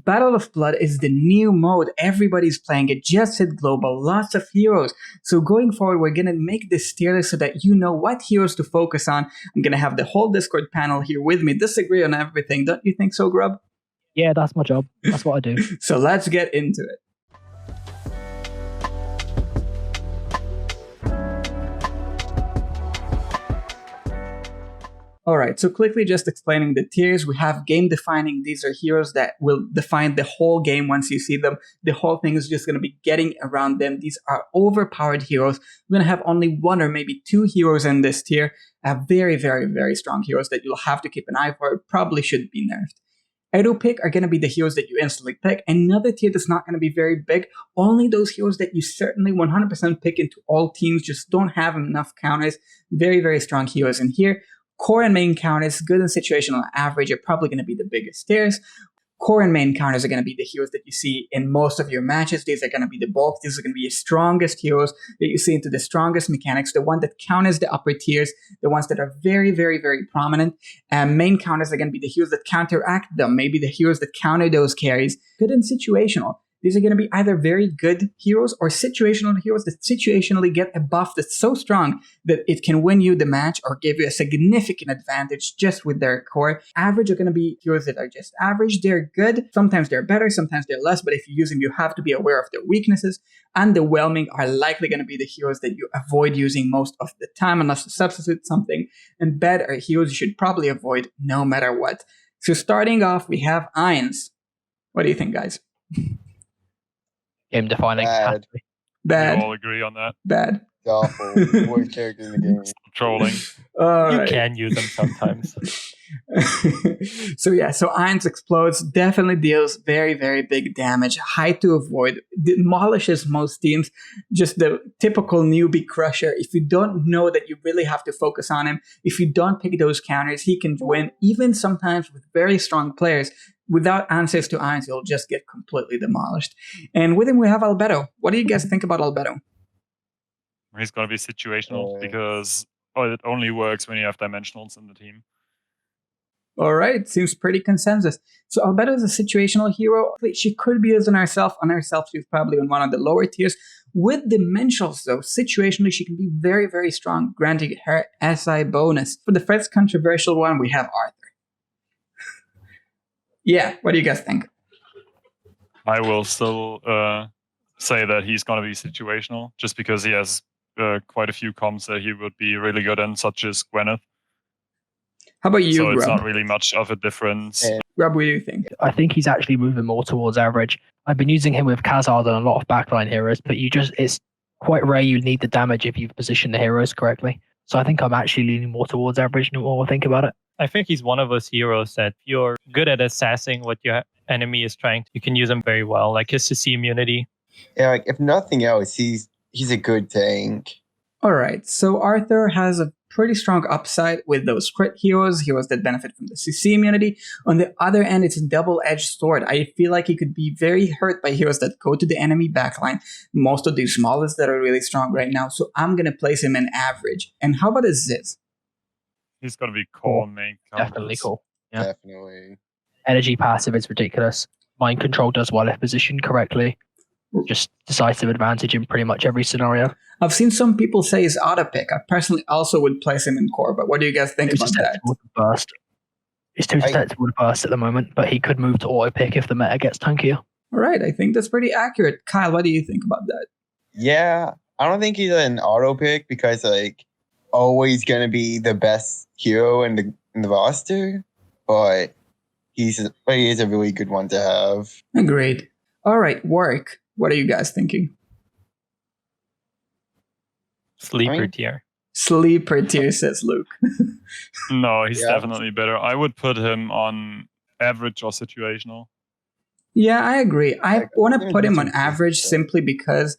Battle of Blood is the new mode. Everybody's playing it. Just hit global. Lots of heroes. So going forward, we're going to make this tier list so that you know what heroes to focus on. I'm going to have the whole Discord panel here with me. Disagree on everything. Don't you think so, Grub? Yeah, that's my job. That's what I do. So let's get into it. All right, so quickly just explaining the tiers. We have game defining. These are heroes that will define the whole game once you see them. The whole thing is just going to be getting around them. These are overpowered heroes. We're going to have only one or maybe two heroes in this tier. Very, very, very strong heroes that you'll have to keep an eye for. Probably should be nerfed. Auto pick are going to be the heroes that you instantly pick. Another tier that's not going to be very big. Only those heroes that you certainly 100% pick into all teams just don't have enough counters. Very, very strong heroes in here. Core and main counters, good and situational average, are probably going to be the biggest tiers. Core and main counters are going to be the heroes that you see in most of your matches. These are going to be the bulk. These are going to be your strongest heroes that you see into the strongest mechanics, the one that counters the upper tiers, the ones that are very, very, very prominent. And main counters are going to be the heroes that counteract them, maybe the heroes that counter those carries. Good and situational. These are going to be either very good heroes or situational heroes that situationally get a buff that's so strong that it can win you the match or give you a significant advantage just with their core. Average are going to be heroes that are just average. They're good. Sometimes they're better, sometimes they're less, but if you use them, you have to be aware of their weaknesses. Underwhelming are likely going to be the heroes that you avoid using most of the time unless you substitute something. And bad are heroes you should probably avoid no matter what. So starting off, we have Irons. What do you think, guys? Game defining. Bad. We all agree on that. Bad. Awful. Worst character in the game. Trolling. You can use them sometimes. So Irons Explodes definitely deals very, very big damage. High to avoid. Demolishes most teams. Just the typical newbie crusher. If you don't know that you really have to focus on him, if you don't pick those counters, he can win. Even sometimes with very strong players. Without answers to Irons, you'll just get completely demolished. And with him, we have Albedo. What do you guys think about Albedo? He's going to be situational because it only works when you have dimensionals in the team. All right, seems pretty consensus. So Albedo is a situational hero. She could be used on herself. On herself, she's probably on one of the lower tiers. With dimensionals, though, situationally, she can be very, very strong, granting her SI bonus. For the first controversial one, we have Arthur. Yeah, what do you guys think? I will still say that he's going to be situational, just because he has quite a few comps that he would be really good in, such as Gwyneth. How about you, So Grub? it's not really much of a difference. Grub, what do you think? I think he's actually moving more towards average. I've been using him with Khazard and a lot of backline heroes, but it's quite rare you need the damage if you've positioned the heroes correctly. So I think I'm actually leaning more towards average the more I think about it. I think he's one of those heroes that you're good at assessing what your enemy is trying to. You can use him very well, like his CC immunity. Yeah, like if nothing else, he's a good tank. All right, so Arthur has a pretty strong upside with those crit heroes that benefit from the CC immunity. On the other end, it's a double-edged sword. I feel like he could be very hurt by heroes that go to the enemy backline. Most of the smallest that are really strong right now, so I'm going to place him in average. And how about a Ziz? He's going to be core main counters. Definitely cool. Yeah. Definitely. Energy passive is ridiculous. Mind control does well if positioned correctly. Just decisive advantage in pretty much every scenario. I've seen some people say he's auto pick. I personally also would place him in core, but what do you guys think about that? Burst. He's too susceptible to burst at the moment, but he could move to auto pick if the meta gets tankier. All right, I think that's pretty accurate. Kyle, what do you think about that? Yeah, I don't think he's an auto pick because always gonna be the best hero in the roster, but he is a really good one to have. Agreed. All right, Warwick, what are you guys thinking? Sleeper tier. Sleeper tier, says Luke. No, he's definitely better. I would put him on average or situational. Yeah, I agree. I want to put him on average simply because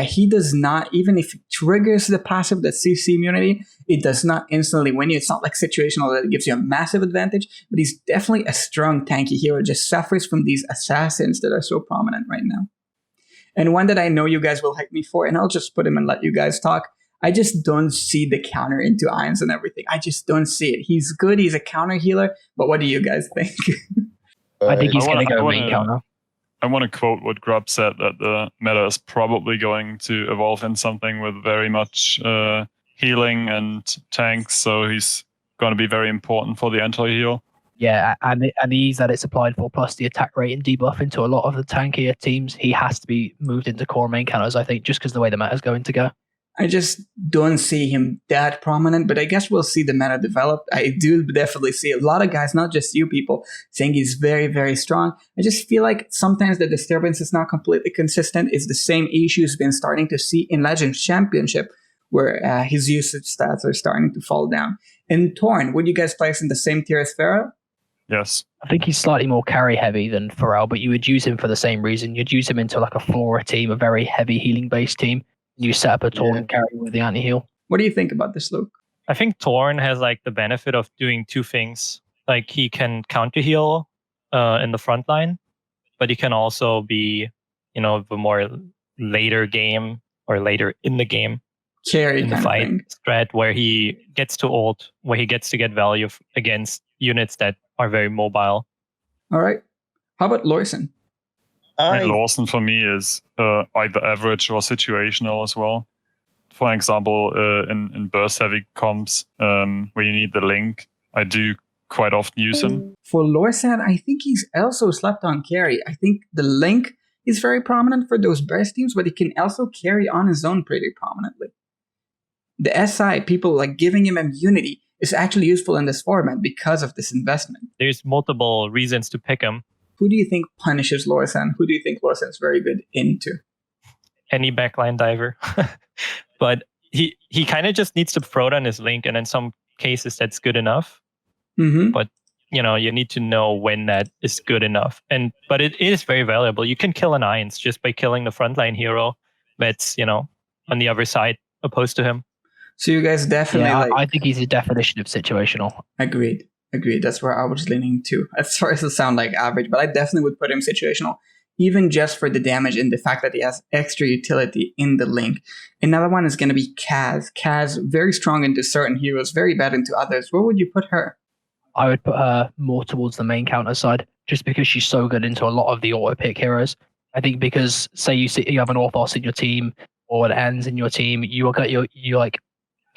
he does not, even if it triggers the passive that CC immunity, it does not instantly win you. It's not like situational that it gives you a massive advantage, but he's definitely a strong tanky hero. Just suffers from these assassins that are so prominent right now. And one that I know you guys will hate me for, and I'll just put him and let you guys talk. I just don't see the counter into Irons and everything. I just don't see it. He's good. He's a counter healer. But what do you guys think? I think But he's I going to wanna- go I main wanna- counter. I want to quote what Grub said, that the meta is probably going to evolve in something with very much healing and tanks, so he's going to be very important for the anti-heal. Yeah, and the ease that it's applied for, plus the attack rate and debuff into a lot of the tankier teams, he has to be moved into core main counters, I think, just because the way the meta is going to go. I just don't see him that prominent, but I guess we'll see the meta develop. I do definitely see a lot of guys, not just you people, saying he's very, very strong. I just feel like sometimes the disturbance is not completely consistent. It's the same issues been starting to see in Legends Championship, where his usage stats are starting to fall down. And Torn, would you guys place in the same tier as Pharah? Yes. I think he's slightly more carry heavy than Pharrell, but you would use him for the same reason. You'd use him into like a Flora team, a very heavy healing based team. You set up a Torn and carry with the anti-heal. What do you think about this, Luke? I think Torn has like the benefit of doing two things. Like he can counter heal in the front line, but he can also be, the more later game or later in the game, Carry in the kind fight of thing. strat, where he gets to ult, where he gets to get value against units that are very mobile. All right. How about Lorson? Lawson for me is either average or situational as well. For example, in burst heavy comps, where you need the link, I do quite often use him. For Lorsan, I think he's also slept on carry. I think the link is very prominent for those burst teams, but he can also carry on his own pretty prominently. The SI, people like giving him immunity, is actually useful in this format because of this investment. There's multiple reasons to pick him. Who do you think punishes Lorsan? Who do you think Lorsan is very good into? Any backline diver. But he kind of just needs to throw down his link, and in some cases that's good enough. Mm-hmm. But you need to know when that is good enough. But it is very valuable. You can kill an Irons just by killing the frontline hero that's on the other side opposed to him. So you guys definitely I think he's a definition of situational. Agreed. That's where I was leaning to. As far as it sound like average, but I definitely would put him situational, even just for the damage and the fact that he has extra utility in the link. Another one is going to be Kaz. Kaz, very strong into certain heroes, very bad into others. Where would you put her? I would put her more towards the main counter side, just because she's so good into a lot of the auto pick heroes. I think because say you have an Orthos in your team or an Ends in your team, you like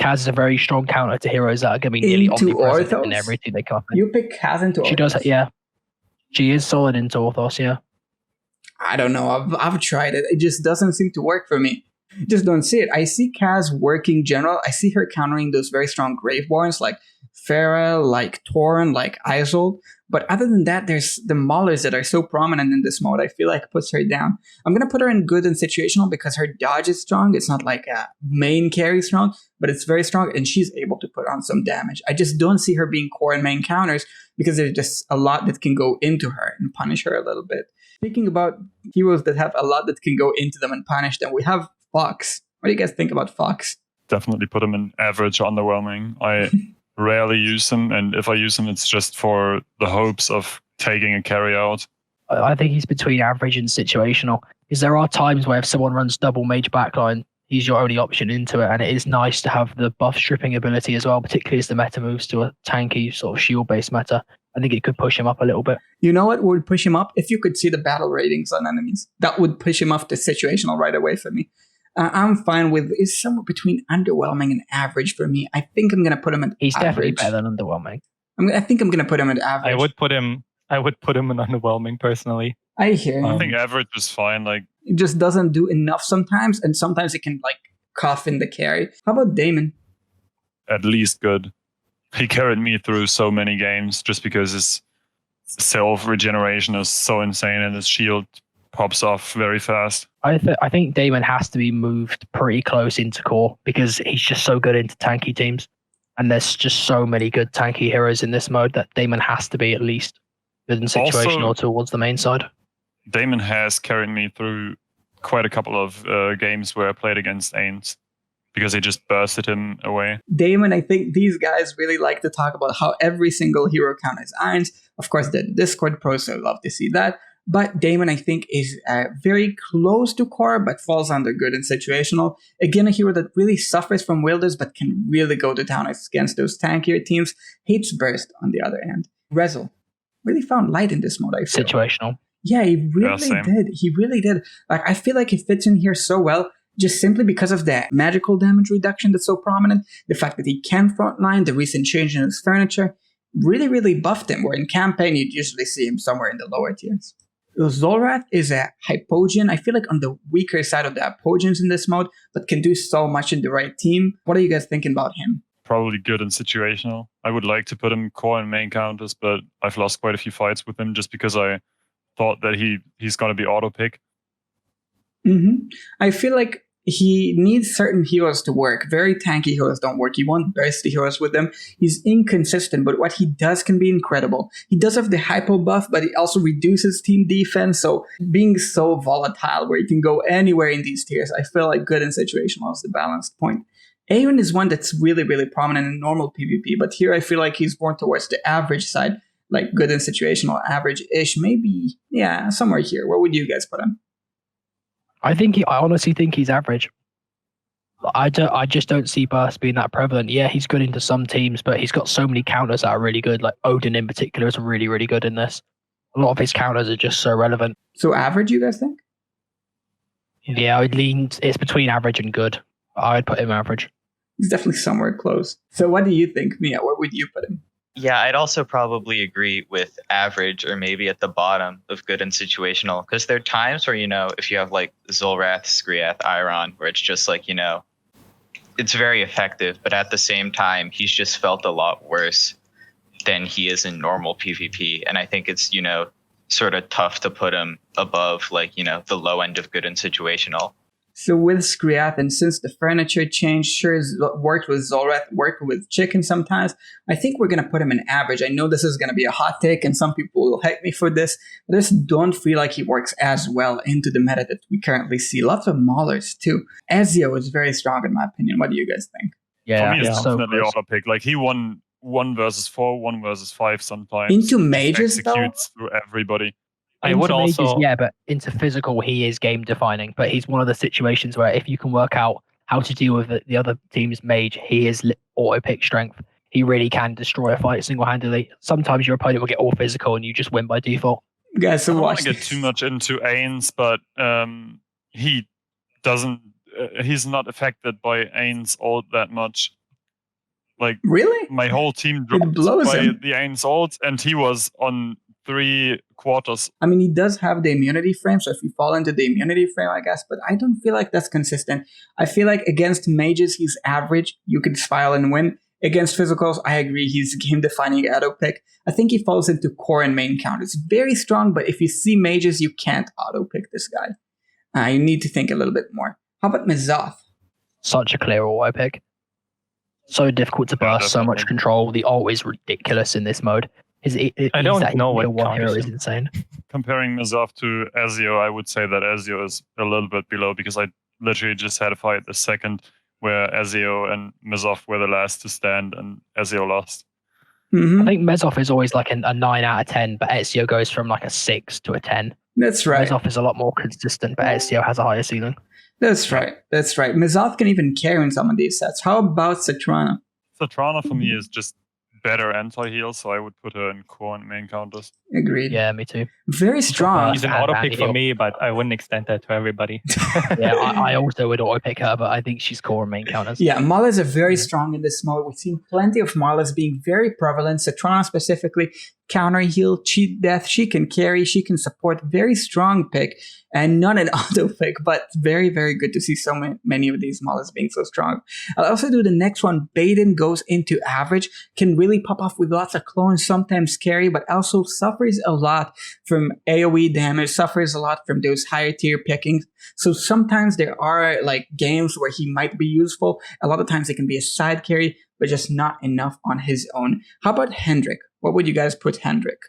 Kaz is a very strong counter to heroes that are going to be nearly Into omnipresent Orthos? in everything they come up in. You pick Kaz into She does, yeah. She is solid into Orthos, yeah. I don't know. I've tried it. It just doesn't seem to work for me. Just don't see it. I see Kaz working general. I see her countering those very strong Graveborns like Pharah, like Torn, like Isold. But other than that, there's the Maulers that are so prominent in this mode. I feel like it puts her down. I'm going to put her in good and situational because her dodge is strong. It's not like a main carry strong, but it's very strong and she's able to put on some damage. I just don't see her being core and main counters because there's just a lot that can go into her and punish her a little bit. Speaking about heroes that have a lot that can go into them and punish them, we have Fox. What do you guys think about Fox? Definitely put him in average, underwhelming. I rarely use him, and if I use him, it's just for the hopes of taking a carry out. I think he's between average and situational, because there are times where if someone runs double mage backline, he's your only option into it, and it is nice to have the buff stripping ability as well, particularly as the meta moves to a tanky sort of shield-based meta. I think it could push him up a little bit. You know what would push him up? If you could see the battle ratings on enemies. That would push him up to situational right away for me. I'm fine with it's somewhere between underwhelming and average for me. I think I'm going to put him at He's average. definitely better than underwhelming. I think I'm going to put him at average. I would put him in underwhelming personally. I hear you. I think average is fine. Like, It just doesn't do enough sometimes, and sometimes it can like cough in the carry. How about Damon? at least good. He carried me through so many games just because his self regeneration is so insane and his shield pops off very fast. I think Damon has to be moved pretty close into core because he's just so good into tanky teams. And there's just so many good tanky heroes in this mode that Damon has to be at least good in situational Also, towards the main side. Damon has carried me through quite a couple of games where I played against Ains because he just bursted him away. Damon, I think these guys really like to talk about how every single hero counters irons. Of course, the Discord pros, so I love to see that. But Damon, I think, is very close to core, but falls under good and situational. Again, a hero that really suffers from wielders, but can really go to town against those tankier teams. Hates burst, on the other hand. Rezel. really found light in this mode, I feel. Situational. Yeah, he really did. He really did. Like, I feel like he fits in here so well, just simply because of the magical damage reduction that's so prominent, the fact that he can frontline, the recent change in his furniture, really buffed him, where in campaign you'd usually see him somewhere in the lower tiers. Zolrath is a Hypogean. I feel like on the weaker side of the Hypogeans in this mode, but can do so much in the right team. What are you guys thinking about him? Probably good and situational. I would like to put him core and main counters, but I've lost quite a few fights with him just because I thought that he's going to be auto pick. I feel like he needs certain heroes to work. Very tanky heroes don't work. You want bursty heroes with him. He's inconsistent, but what he does can be incredible. He does have the hypo buff, but he also reduces team defense. So being so volatile where you can go anywhere in these tiers, I feel like good and situational is the balanced point. Aeon is one that's really prominent in normal PvP, but here I feel like he's more towards the average side, like good and situational, average-ish, maybe, yeah, somewhere here. Where would you guys put him? I honestly think he's average. I just don't see burst being that prevalent. Yeah, he's good into some teams, but he's got so many counters that are really good. Like Odin in particular is really good in this. A lot of his counters are just so relevant. So average, you guys think? Yeah, I would lean. It's between average and good. I would put him average. He's definitely somewhere close. So what do you think, Mia? Where would you put him? Yeah, I'd also probably agree with average or maybe at the bottom of good and situational. Because there are times where, if you have like Zolrath, Skriath, Iron, where it's just like, it's very effective. But at the same time, he's just felt a lot worse than he is in normal PvP. And I think it's, sort of tough to put him above like, the low end of good and situational. So with Skriath, and since the furniture change sure has worked with Zolrath, worked with Chicken sometimes, I think we're going to put him in average. I know this is going to be a hot take, and some people will hate me for this, but I just don't feel like he works as well into the meta that we currently see. Lots of maulers, too. Ezio is very strong, in my opinion. What do you guys think? Yeah, for me, it's definitely auto pick. Like, he won 1 versus 4, 1 versus 5 sometimes. Into mages, executes through everybody. I would also, yeah, but into physical, he is game defining. But he's one of the situations where if you can work out how to deal with the other team's mage, he is auto pick strength. He really can destroy a fight single handedly. Sometimes your opponent will get all physical and you just win by default. Guys, so I don't want to get too much into Ains, but he doesn't. He's not affected by Ains ult that much. Like, really, my whole team dropped by the Ains ult, and he was on 3 quarters. I mean, he does have the immunity frame, so if you fall into the immunity frame, I guess, but I don't feel like that's consistent. I feel like against mages, he's average. You could spile and win. Against physicals, I agree, he's game-defining auto-pick. I think he falls into core and main counters. Very strong, but if you see mages, you can't auto-pick this guy. You need to think a little bit more. How about Mizoth? Such a clear auto-pick. So difficult to burst, so much control. The ult is ridiculous in this mode. I don't know what one hero is insane. Comparing Mizoth to Ezio, I would say that Ezio is a little bit below because I literally just had a fight the second where Ezio and Mizoth were the last to stand and Ezio lost. I think Mizoth is always like a 9 out of 10, but Ezio goes from like a 6 to a 10. That's right. Mizoth is a lot more consistent, but Ezio has a higher ceiling. That's right. Mizoth can even carry in some of these sets. How about Satrana? Satrana for me is just better anti-heal, so I would put her in core and main counters. Agreed. Yeah, me too. Very strong. He's an auto pick for me, but I wouldn't extend that to everybody. Yeah, I also would auto pick her, but I think she's core and main counters. Yeah, Malas are very strong in this mode. We've seen plenty of Malas being very prevalent. Satrana specifically, counter heal, cheat death. She can carry, she can support. Very strong pick, and not an auto pick, but very, very good to see so many of these Malas being so strong. I'll also do the next one. Baden goes into average, can really pop off with lots of clones, sometimes carry, but also suffers a lot from AoE damage, suffers a lot from those higher tier pickings. So sometimes there are like games where he might be useful. A lot of times it can be a side carry, but just not enough on his own. How about Hendrik? What would you guys put Hendrik?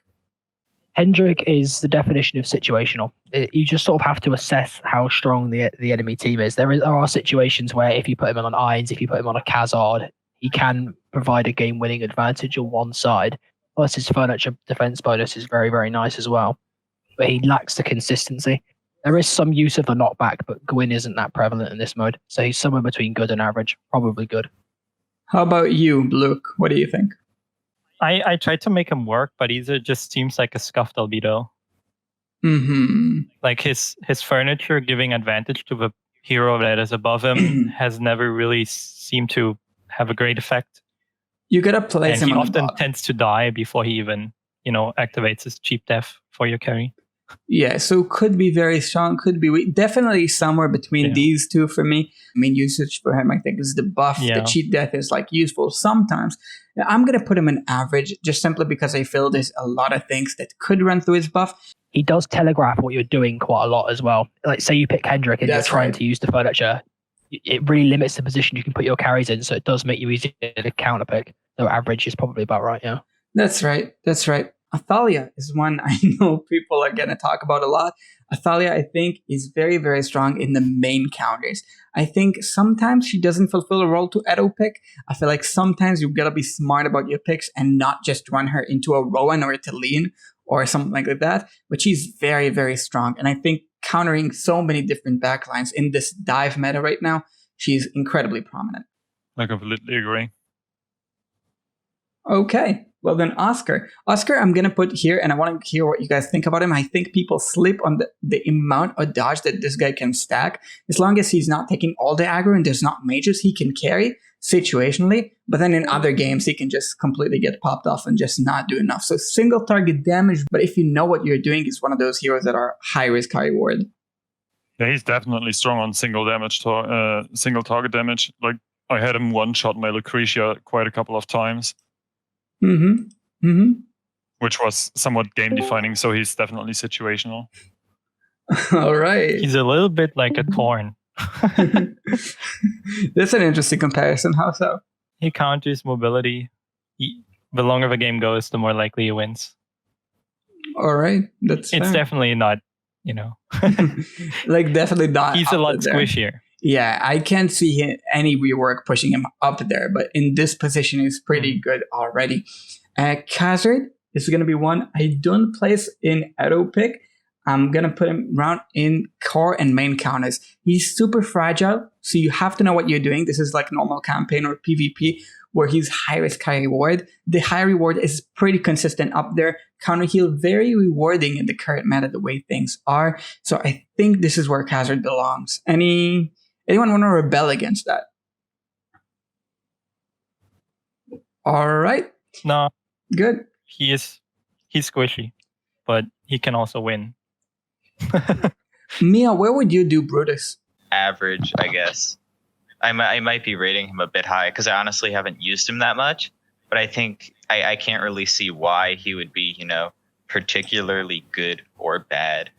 Hendrik is the definition of situational. You just sort of have to assess how strong the enemy team is. There are situations where if you put him on Irons, if you put him on a Khazard, he can provide a game-winning advantage on one side. Plus his furniture defense bonus is very, very nice as well. But he lacks the consistency. There is some use of the knockback, but Gwyn isn't that prevalent in this mode. So he's somewhere between good and average, probably good. How about you, Luke? What do you think? I tried to make him work, but he just seems like a scuffed albedo. Like his furniture giving advantage to the hero that is above him has never really seemed to have a great effect. You gotta place and him he on the often bottom. tends to die before he even, activates his cheap def for your carry. Yeah, so could be very strong, could be weak. Definitely somewhere between these two for me. Main usage for him, I think, is the buff. The cheat death is like useful sometimes. I'm going to put him in average just simply because I feel there's a lot of things that could run through his buff. He does telegraph what you're doing quite a lot as well. Like, say you pick Kendrick and you're trying to use the furniture, it really limits the position you can put your carries in, so it does make you easier to counter pick. So average is probably about right, yeah. That's right. Athalia is one I know people are going to talk about a lot. Athalia, I think, is very, very strong in the main counters. I think sometimes she doesn't fulfill a role to auto pick. I feel like sometimes you've got to be smart about your picks and not just run her into a Rowan or a Talene or something like that. But she's very, very strong. And I think countering so many different backlines in this dive meta right now, she's incredibly prominent. I completely agree. Okay. Well then, Oscar, I'm going to put here, and I want to hear what you guys think about him. I think people slip on the amount of dodge that this guy can stack. As long as he's not taking all the aggro and there's not mages, he can carry situationally. But then in other games, he can just completely get popped off and just not do enough. So single target damage, but if you know what you're doing, he's one of those heroes that are high risk, high reward. Yeah, he's definitely strong on single target damage. Like, I had him one-shot my Lucretia quite a couple of times. Which was somewhat game-defining, so he's definitely situational. All right. He's a little bit like a corn. That's an interesting comparison. How so? He counters mobility. The longer the game goes, the more likely he wins. All right. It's fair. Definitely not, like, definitely not. He's a lot squishier. Yeah, I can't see any rework pushing him up there, but in this position, he's pretty good already. Khazard is going to be one I don't place in auto pick. I'm going to put him around in core and main counters. He's super fragile, so you have to know what you're doing. This is like normal campaign or PvP, where he's high risk, high reward. The high reward is pretty consistent up there. Counter heal, very rewarding in the current meta, the way things are. So I think this is where Khazard belongs. Anyone want to rebel against that? All right. No. Good. He's squishy, but he can also win. Mia, where would you do Brutus? Average, I guess. I might be rating him a bit high because I honestly haven't used him that much. But I think I can't really see why he would be, particularly good or bad.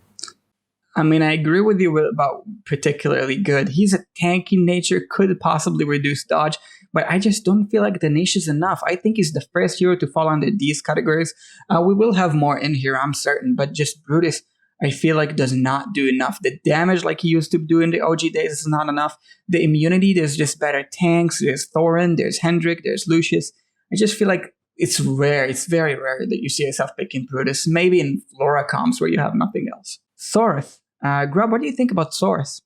I mean, I agree with you about particularly good. He's a tanky nature, could possibly reduce dodge, but I just don't feel like the niche is enough. I think he's the first hero to fall under these categories. We will have more in here, I'm certain, but just Brutus, I feel like does not do enough. The damage like he used to do in the OG days is not enough. The immunity, there's just better tanks. There's Thorin, there's Hendrik, there's Lucius. I just feel like it's rare. It's very rare that you see yourself picking Brutus. Maybe in Flora comps where you have nothing else. Sorath. Grub, what do you think about Sorath?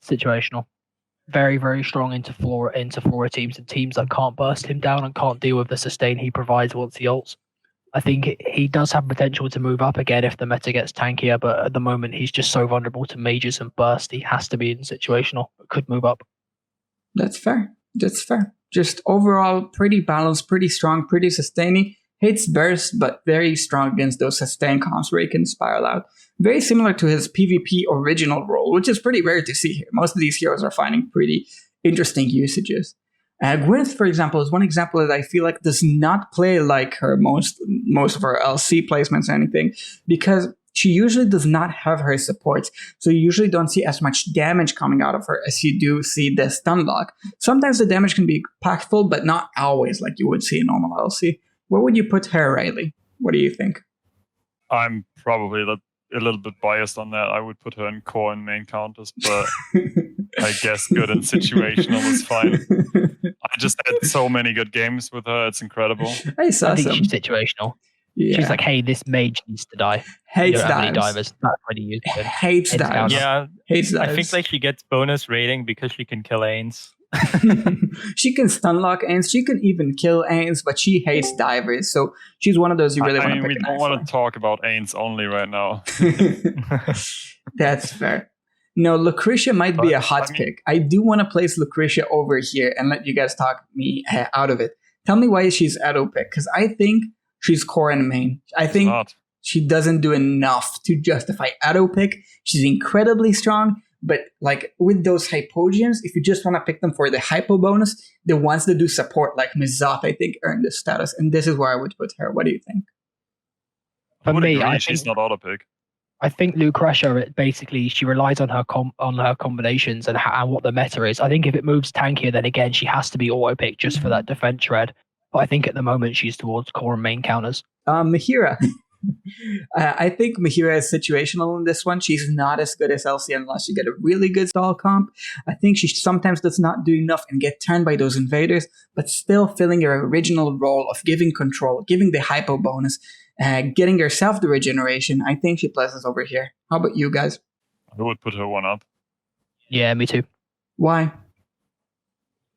Situational. Very, very strong into Flora teams and teams that can't burst him down and can't deal with the sustain he provides once he ults. I think he does have potential to move up again if the meta gets tankier, but at the moment he's just so vulnerable to mages and burst. He has to be in situational, but could move up. That's fair. Just overall, pretty balanced, pretty strong, pretty sustaining. Hits burst, but very strong against those sustain comps where he can spiral out. Very similar to his PvP original role, which is pretty rare to see here. Most of these heroes are finding pretty interesting usages. Gwyneth, for example, is one example that I feel like does not play like her most of her LC placements or anything, because she usually does not have her supports. So you usually don't see as much damage coming out of her as you do see the stun lock. Sometimes the damage can be impactful, but not always like you would see in normal LC. Where would you put her, Riley? What do you think? I'm probably a little bit biased on that. I would put her in core and main counters, but I guess good and situational is fine. I just had so many good games with her. It's incredible. I think she's situational. Yeah. She's like, hey, this mage needs to die. Hates you don't have any dives. divers. That's pretty useful. Hates dives. Yeah, Hates dives. I think like she gets bonus rating because she can kill Ains. She can stunlock Ains. She can even kill Ains, but she hates divers. So she's one of those you really want to pick we an don't eye want to talk about Ains only right now. for. That's fair. No, Lucretia might be a hot pick. I do want to place Lucretia over here and let you guys talk me out of it. Tell me why she's Edo pick, because I think she's core and main. I think she doesn't do enough to justify Edo pick. She's incredibly strong, but like with those hypogeums, if you just want to pick them for the hypo bonus, the ones that do support like Mizoth, I think earn this status, and this is where I would put her. What do you think? For me, I she's not auto pick. I think Lucretia, basically, she relies on her combinations and what the meta is. I think if it moves tankier, then again, she has to be auto-picked just for that defense shred. But I think at the moment, she's towards core and main counters. Mahira. I think Mahira is situational in this one. She's not as good as Elsie unless you get a really good stall comp. I think she sometimes does not do enough and get turned by those invaders, but still filling her original role of giving control, giving the hypo bonus, getting herself the regeneration. I think she places over here. How about you guys? I would put her one up. Yeah, me too. Why?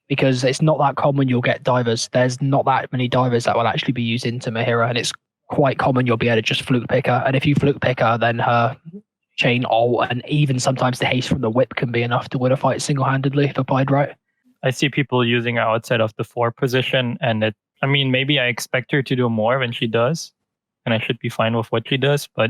Because it's not that common you'll get divers. There's not that many divers that will actually be used into Mahira, and it's quite common you'll be able to just fluke pick her. And if you fluke pick her, then her chain ult and even sometimes the haste from the whip can be enough to win a fight single-handedly if applied right. I see people using her outside of the 4 position, and maybe I expect her to do more when she does, and I should be fine with what she does, but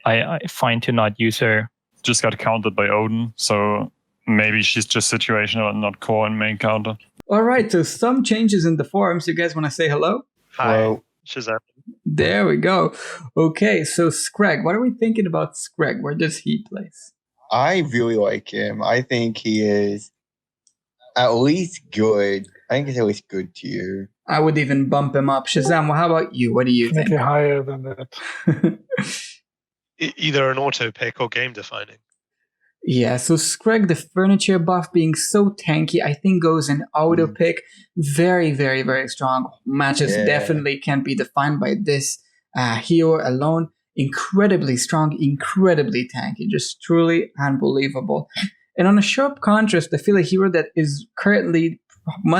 I find to not use her. Just got countered by Odin, so maybe she's just situational and not core and main counter. All right, so some changes in the forums. You guys want to say hello? Hi, Shazam. There we go. Okay, so Scrag, what are we thinking about Scrag? Where does he place? I really like him. I think he is at least good. I think he's at least good tier. I would even bump him up. Shazam, well, how about you? What do you think? Higher than that. Either an auto pick or game defining. Yeah, so Scrag, the furniture buff being so tanky, I think goes in auto pick. Very, very, very strong. Matches definitely can't be defined by this hero alone. Incredibly strong, incredibly tanky. Just truly unbelievable. And on a sharp contrast, I feel a hero that is currently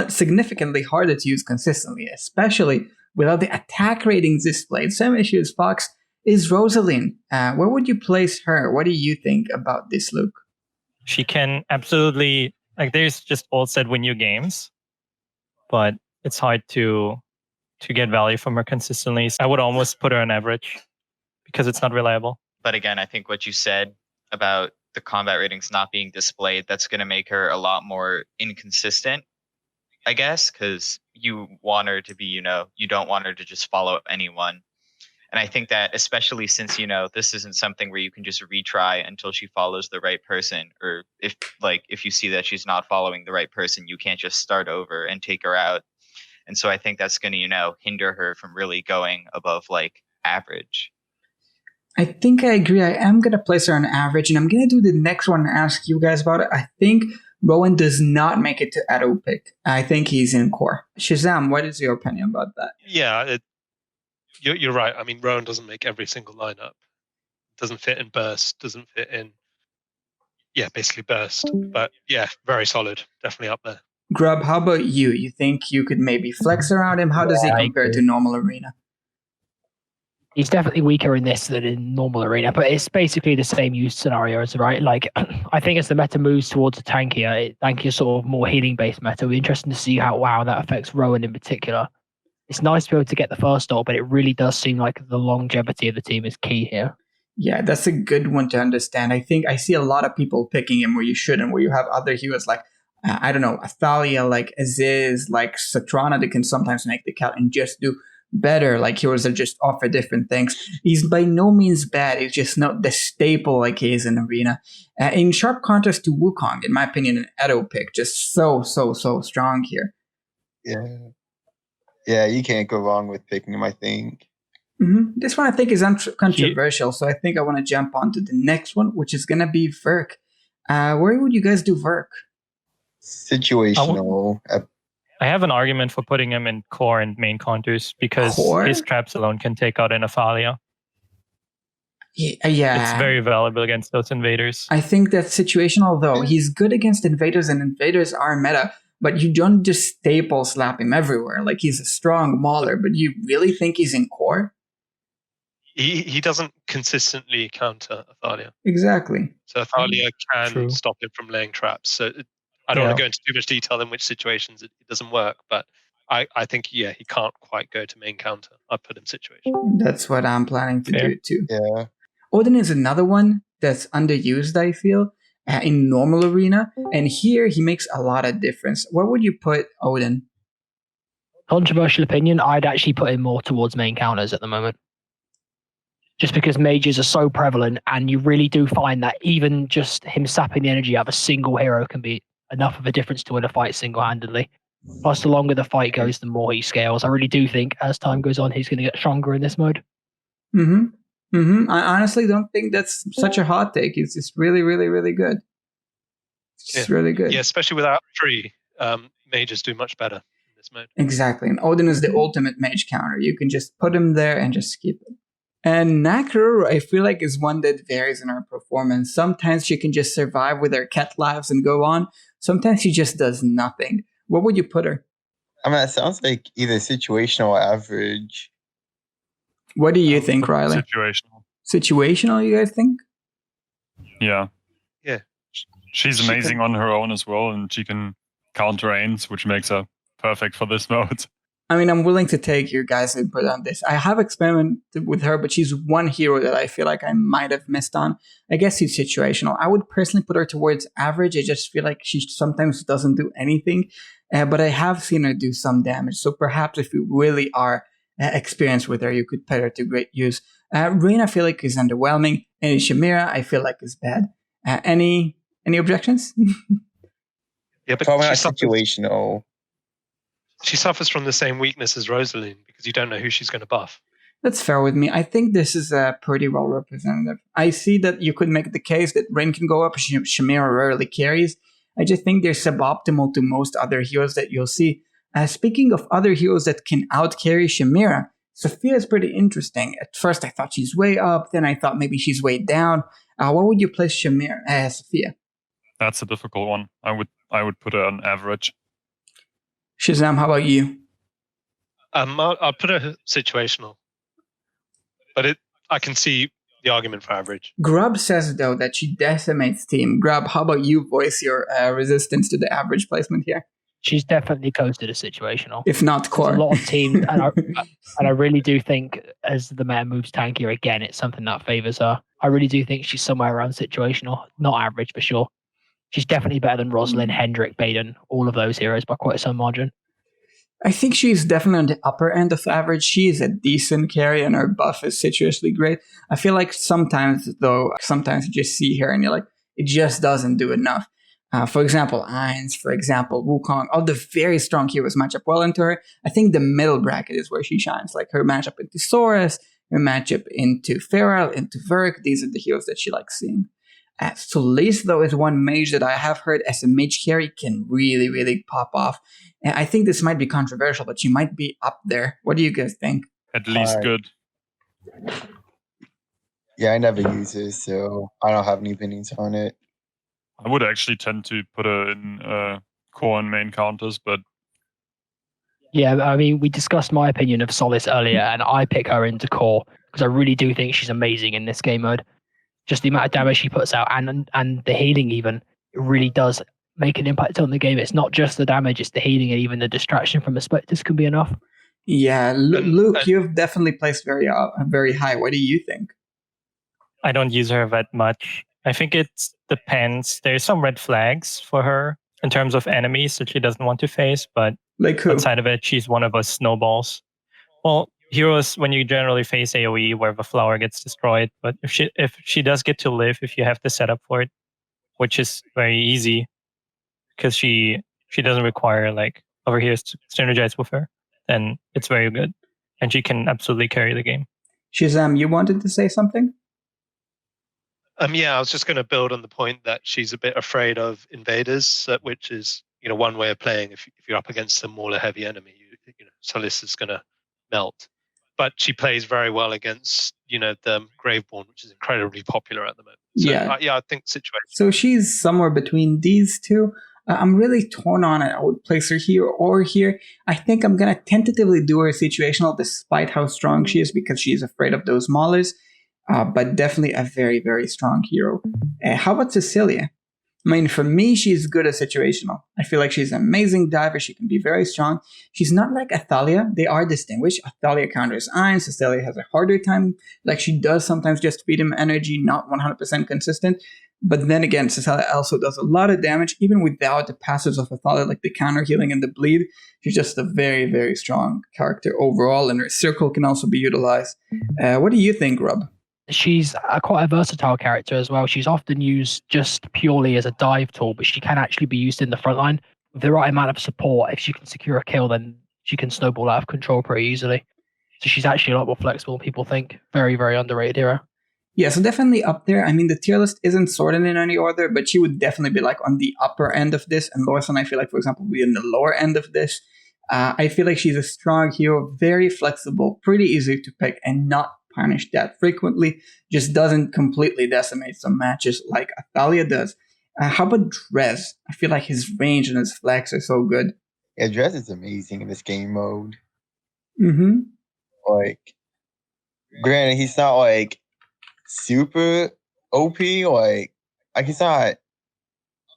significantly harder to use consistently, especially without the attack ratings displayed. Same issue as Fox is Rosaline. Where would you place her? What do you think about this, Luke? She can absolutely, there's just all said win you games, but it's hard to get value from her consistently. So I would almost put her on average because it's not reliable. But again, I think what you said about the combat ratings not being displayed, that's going to make her a lot more inconsistent, I guess, because you want her to be, you don't want her to just follow up anyone. And I think that especially since, this isn't something where you can just retry until she follows the right person, or if you see that she's not following the right person, you can't just start over and take her out. And so I think that's going to, hinder her from really going above average. I think I agree. I am going to place her on average, and I'm going to do the next one and ask you guys about it. I think Rowan does not make it to auto pick. I think he's in core. Shazam, what is your opinion about that? Yeah, you're right. I mean, Rowan doesn't make every single lineup. Doesn't fit in burst. Doesn't fit in, basically burst. But yeah, very solid. Definitely up there. Grub, how about you? You think you could maybe flex around him? How does he compare to normal arena? He's definitely weaker in this than in normal arena, but it's basically the same use scenarios, right? I think as the meta moves towards a tankier sort of more healing-based meta, it'll be interesting to see how that affects Rowan in particular. It's nice to be able to get the first ult, but it really does seem like the longevity of the team is key here. Yeah, that's a good one to understand. I think I see a lot of people picking him where you shouldn't, where you have other heroes like, Athalia, like Aziz, like Satrana that can sometimes make the count and just do better, like heroes that just offer different things. He's by no means bad. He's just not the staple like he is in arena. In sharp contrast to Wukong, in my opinion, an Edo pick, just so strong here. Yeah, you can't go wrong with picking him, I think. This one I think is controversial, so I think I want to jump on to the next one, which is going to be Verk. Where would you guys do Verk? Situational. I have an argument for putting him in core and main counters because his traps alone can take out an Athalia. Yeah. It's very valuable against those invaders. I think that's situational, though. He's good against invaders, and invaders are meta, but you don't just staple slap him everywhere. Like, he's a strong mauler, but you really think he's in core? He doesn't consistently counter Athalia. Exactly. So Athalia can True. stop him from laying traps. So I don't want to go into too much detail in which situations it doesn't work, but I think, he can't quite go to main counter. I put him situation. That's what I'm planning to do, too. Yeah. Odin is another one that's underused, I feel, in normal arena. And here, he makes a lot of difference. Where would you put Odin? Controversial opinion, I'd actually put him more towards main counters at the moment. Just because mages are so prevalent, and you really do find that even just him sapping the energy out of a single hero can be enough of a difference to win a fight single-handedly. Plus, the longer the fight goes, the more he scales. I really do think as time goes on, he's going to get stronger in this mode. I honestly don't think that's such a hot take. It's just really, really, really good. It's just really good. Yeah, especially without free, mages do much better in this mode. Exactly. And Odin is the ultimate mage counter. You can just put him there and just keep it. And Nakrur, I feel like, is one that varies in her performance. Sometimes she can just survive with her cat lives and go on. Sometimes she just does nothing. Where would you put her? I mean, it sounds like either situational or average. What do you think, Riley? Situational. Situational, you guys think? Yeah. Yeah. She's amazing on her own as well, and she can counter Ains, which makes her perfect for this mode. I mean, I'm willing to take your guys' input on this. I have experimented with her, but she's one hero that I feel like I might have missed on. I guess she's situational. I would personally put her towards average. I just feel like she sometimes doesn't do anything, but I have seen her do some damage. So perhaps if you really are experienced with her, you could put her to great use. Rain, I feel like, is underwhelming, and Shamira, I feel like, is bad. Any objections? Yeah, but Probably not situational. She suffers from the same weakness as Rosaline because you don't know who she's going to buff. That's fair with me. I think this is pretty well representative. I see that you could make the case that Rain can go up, Shamira rarely carries. I just think they're suboptimal to most other heroes that you'll see. Speaking of other heroes that can out-carry Shamira, Sophia is pretty interesting. At first I thought she's way up, then I thought maybe she's way down. What would you place Sophia? That's a difficult one. I would put her on average. Shazam, how about you? I'll put her situational, but I can see the argument for average. Grub says, though, that she decimates team. Grub, how about you voice your resistance to the average placement here? She's definitely close to the situational. If not core. There's a lot of teams, and I really do think as the meta moves tankier again, it's something that favors her. I really do think she's somewhere around situational, not average for sure. She's definitely better than Rosalind, Hendrik, Baden, all of those heroes by quite some margin. I think she's definitely on the upper end of average. She is a decent carry, and her buff is seriously great. I feel like sometimes you just see her and you're like, it just doesn't do enough. For example, Ainz, for example, Wukong, all the very strong heroes match up well into her. I think the middle bracket is where she shines, like her matchup into Saurus, her matchup into Feral, into Verk. These are the heroes that she likes seeing. Solis, though, is one mage that I have heard as a mage carry can really, really pop off. And I think this might be controversial, but she might be up there. What do you guys think? At least good. Yeah, I never use it, so I don't have any opinions on it. I would actually tend to put her in core and main counters, but yeah, I mean, we discussed my opinion of Solis earlier, and I pick her into core because I really do think she's amazing in this game mode. Just the amount of damage she puts out and the healing even, it really does make an impact on the game. It's not just the damage, it's the healing, and even the distraction from the specters can be enough. Yeah, Luke, you've definitely placed very high. What do you think? I don't use her that much. I think it depends. There's some red flags for her in terms of enemies that she doesn't want to face, but like who? Outside of it, she's one of us snowballs. Well, heroes, when you generally face AoE where the flower gets destroyed, but if she does get to live, if you have the setup for it, which is very easy because she doesn't require like other heroes to synergize with her, then it's very good. And she can absolutely carry the game. Shazam, you wanted to say something? Yeah, I was just going to build on the point that she's a bit afraid of invaders, which is one way of playing. If you're up against a mauler heavy enemy, Solis is going to melt. but she plays very well against, the Graveborn, which is incredibly popular at the moment. So, I think situation. So she's somewhere between these two. I'm really torn on it. I would place her here or here. I think I'm going to tentatively do her situational despite how strong she is because she's afraid of those maulers. But definitely a very, very strong hero. How about Cecilia? I mean, for me, she's good at situational. I feel like she's an amazing diver. She can be very strong. She's not like Athalia. They are distinguished. Athalia counters iron. Cecilia has a harder time. Like, she does sometimes just feed him energy, not 100% consistent. But then again, Cecilia also does a lot of damage, even without the passives of Athalia, like the counter healing and the bleed. She's just a very, very strong character overall, and her circle can also be utilized. What do you think, Rob? She's quite a versatile character as well. She's often used just purely as a dive tool, but she can actually be used in the front line. With the right amount of support, if she can secure a kill, then she can snowball out of control pretty easily. So she's actually a lot more flexible than people think. Very, very underrated hero. Yeah, so definitely up there. I mean, the tier list isn't sorted in any order, but she would definitely be like on the upper end of this. And Lorson, I feel like, for example, would be in the lower end of this. I feel like she's a strong hero, very flexible, pretty easy to pick, and not punished that frequently. Just doesn't completely decimate some matches like Athalia does. How about Drez? I feel like his range and his flex are so good. Yeah, Drez is amazing in this game mode. Mm-hmm. Like, granted, he's not like super OP. Like he's not.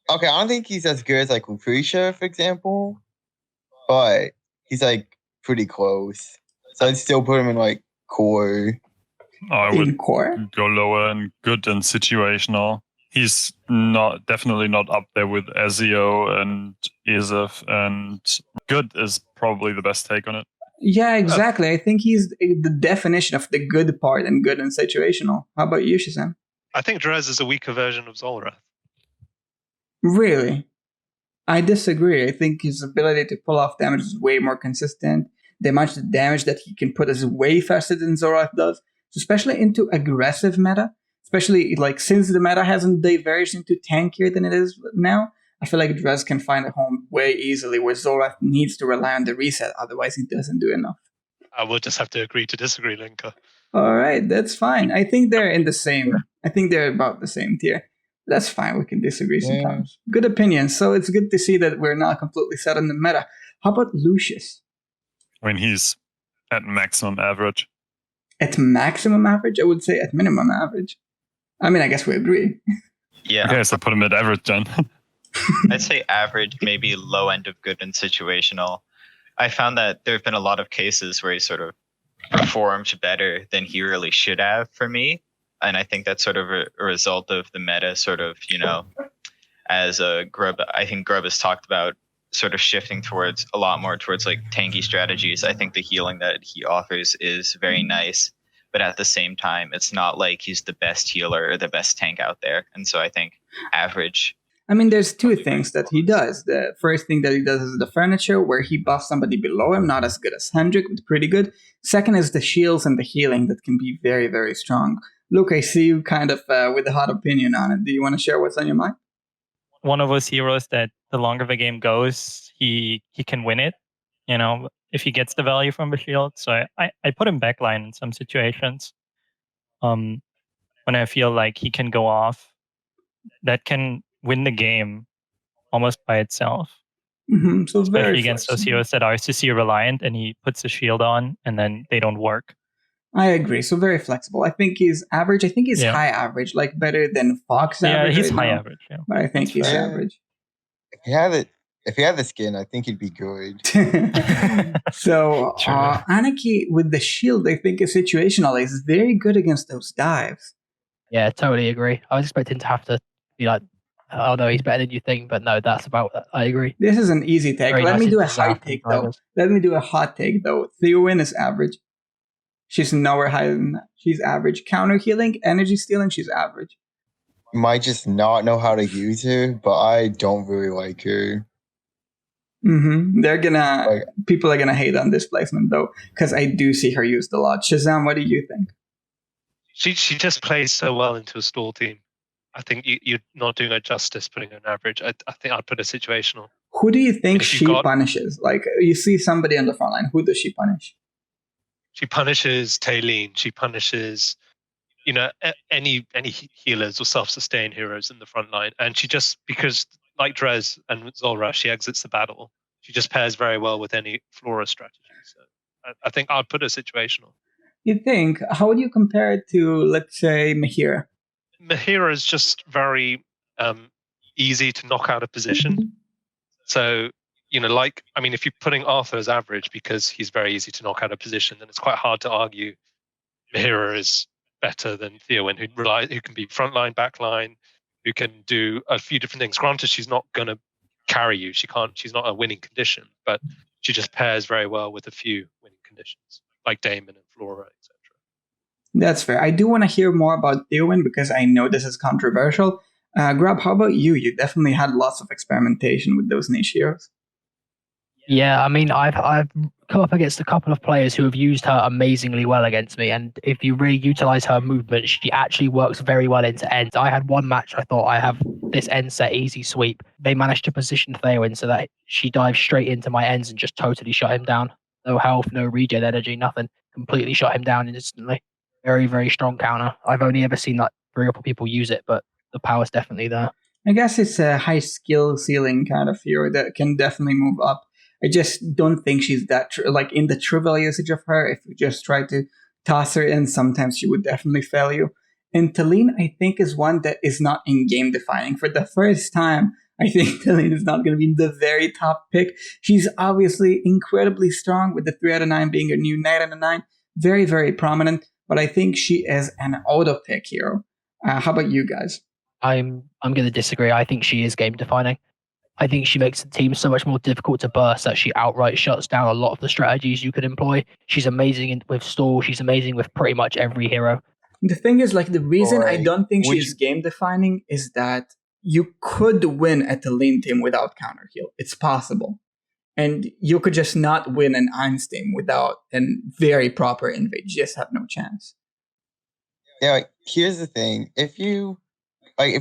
Okay, I don't think he's as good as like Lucretia, for example, but he's like pretty close. So I'd still put him in like core. I would core? go lower and good and situational. He's definitely not up there with Ezio and Isif, and good is probably the best take on it. Yeah, exactly. I think he's the definition of the good part and good and situational. How about you, Shazam? I think Drez is a weaker version of Zolrath. Really? I disagree. I think his ability to pull off damage is way more consistent. The amount of damage that he can put is way faster than Zolrath does. Especially into aggressive meta, especially like since the meta hasn't diverged into tankier than it is now, I feel like Drez can find a home way easily where Zolrath needs to rely on the reset, otherwise he doesn't do enough. I will just have to agree to disagree, Linker. All right, that's fine. I think they're in the same. I think they're about the same tier. That's fine. We can disagree sometimes. Good opinion. So it's good to see that we're not completely set on the meta. How about Lucius? I mean, he's at maximum average. At maximum average? I would say at minimum average. I mean, I guess we agree. Yeah. Okay, so put him at average then. I'd say average, maybe low end of good and situational. I found that there have been a lot of cases where he sort of performed better than he really should have for me. And I think that's sort of a result of the meta sort of, as Grub, I think Grub has talked about sort of shifting towards a lot more towards like tanky strategies. I think the healing that he offers is very nice, but at the same time, it's not like he's the best healer or the best tank out there. And so I think average. I mean, there's two things that he does. The first thing that he does is the furniture, where he buffs somebody below him, not as good as Hendrik, but pretty good. Second is the shields and the healing that can be very, very strong. Luke, I see you kind of with a hot opinion on it. Do you want to share what's on your mind? One of those heroes that the longer the game goes, he can win it, if he gets the value from the shield. So I put him backline in some situations. When I feel like he can go off, that can win the game almost by itself. Mm-hmm. So especially against those heroes that are CC reliant, and he puts the shield on and then they don't work. I agree. So very flexible. I think he's average. I think he's high average, like better than Fox average. Yeah, he's high average. Yeah. But I think he's average. If he had the skin, I think he'd be good. So Anarchy with the shield, I think is situational. He's very good against those dives. Yeah, totally agree. I was expecting to have to be like, oh no, he's better than you think, but no, that's about. I agree. This is an easy take. Let me do a hot take though. Let me do a hot take though. Theowin is average. She's nowhere higher than that. She's average. Counter healing, energy stealing, she's average. You might just not know how to use her, but I don't really like her. Mm-hmm. People are gonna hate on this placement though, because I do see her used a lot. Shazam, what do you think? She just plays so well into a stall team. I think you're not doing her justice putting her an average. I think I'd put a situational. Who do you think she punishes? Like, you see somebody on the front line. Who does she punish? She punishes Taylene. She punishes, any healers or self-sustain heroes in the front line. And she just, because like Drez and Zulrah, she exits the battle. She just pairs very well with any Flora strategy. So I think I'd put her situational. You think? How would you compare it to, let's say, Mahira? Mahira is just very easy to knock out of position. So, if you're putting Arthur as average because he's very easy to knock out of position, then it's quite hard to argue Mahira is better than Theowen, who can be frontline, backline, who can do a few different things. Granted, she's not going to carry you. She's not a winning condition, but she just pairs very well with a few winning conditions, like Damon and Flora, etc. That's fair. I do want to hear more about Theowen because I know this is controversial. Grub, how about you? You definitely had lots of experimentation with those niche heroes. Yeah, I mean, I've come up against a couple of players who have used her amazingly well against me, and if you really utilize her movement, she actually works very well into ends. I had one match, I thought I have this end set easy sweep. They managed to position Theowen so that she dives straight into my ends and just totally shut him down. No health, no regen energy, nothing. Completely shut him down instantly. Very, very strong counter. I've only ever seen like 3 or 4 people use it, but the power's definitely there. I guess it's a high skill ceiling kind of hero that can definitely move up. I just don't think she's that, in the trivial usage of her, if you just try to toss her in, sometimes she would definitely fail you. And Taline, I think, is one that is not in-game defining. For the first time, I think Taline is not going to be the very top pick. She's obviously incredibly strong, with the 3 out of 9 being a new 9 out of 9. Very, very prominent, but I think she is an auto-pick hero. How about you guys? I'm going to disagree. I think she is game defining. I think she makes the team so much more difficult to burst that she outright shuts down a lot of the strategies you could employ. She's amazing with stall. She's amazing with pretty much every hero. The thing is, the reason I don't think she's game defining is that you could win at the lane team without counter heal. It's possible. And you could just not win an Ein's team without a very proper invade. You just have no chance. Yeah, here's the thing. If you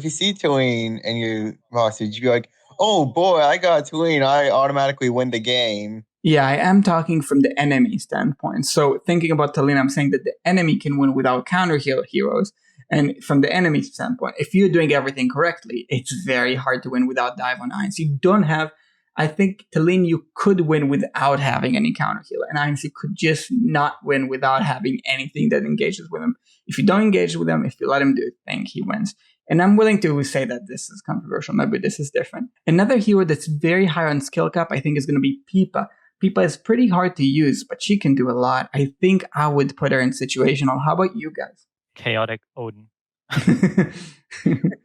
see Tulane and you lost it, you'd be like, oh boy, I got Tulane, I automatically win the game. Yeah, I am talking from the enemy standpoint. So thinking about Tulane, I'm saying that the enemy can win without counter heal heroes. And from the enemy standpoint, if you're doing everything correctly, it's very hard to win without dive on Einz. You don't have, I think Tulane, you could win without having any counter heal. And Einz, you could just not win without having anything that engages with him. If you don't engage with him, if you let him do his thing, he wins. And I'm willing to say that this is controversial. Maybe this is different. Another hero that's very high on skill cap, I think, is going to be Pipa. Pipa is pretty hard to use, but she can do a lot. I think I would put her in situational. How about you guys? Chaotic Odin.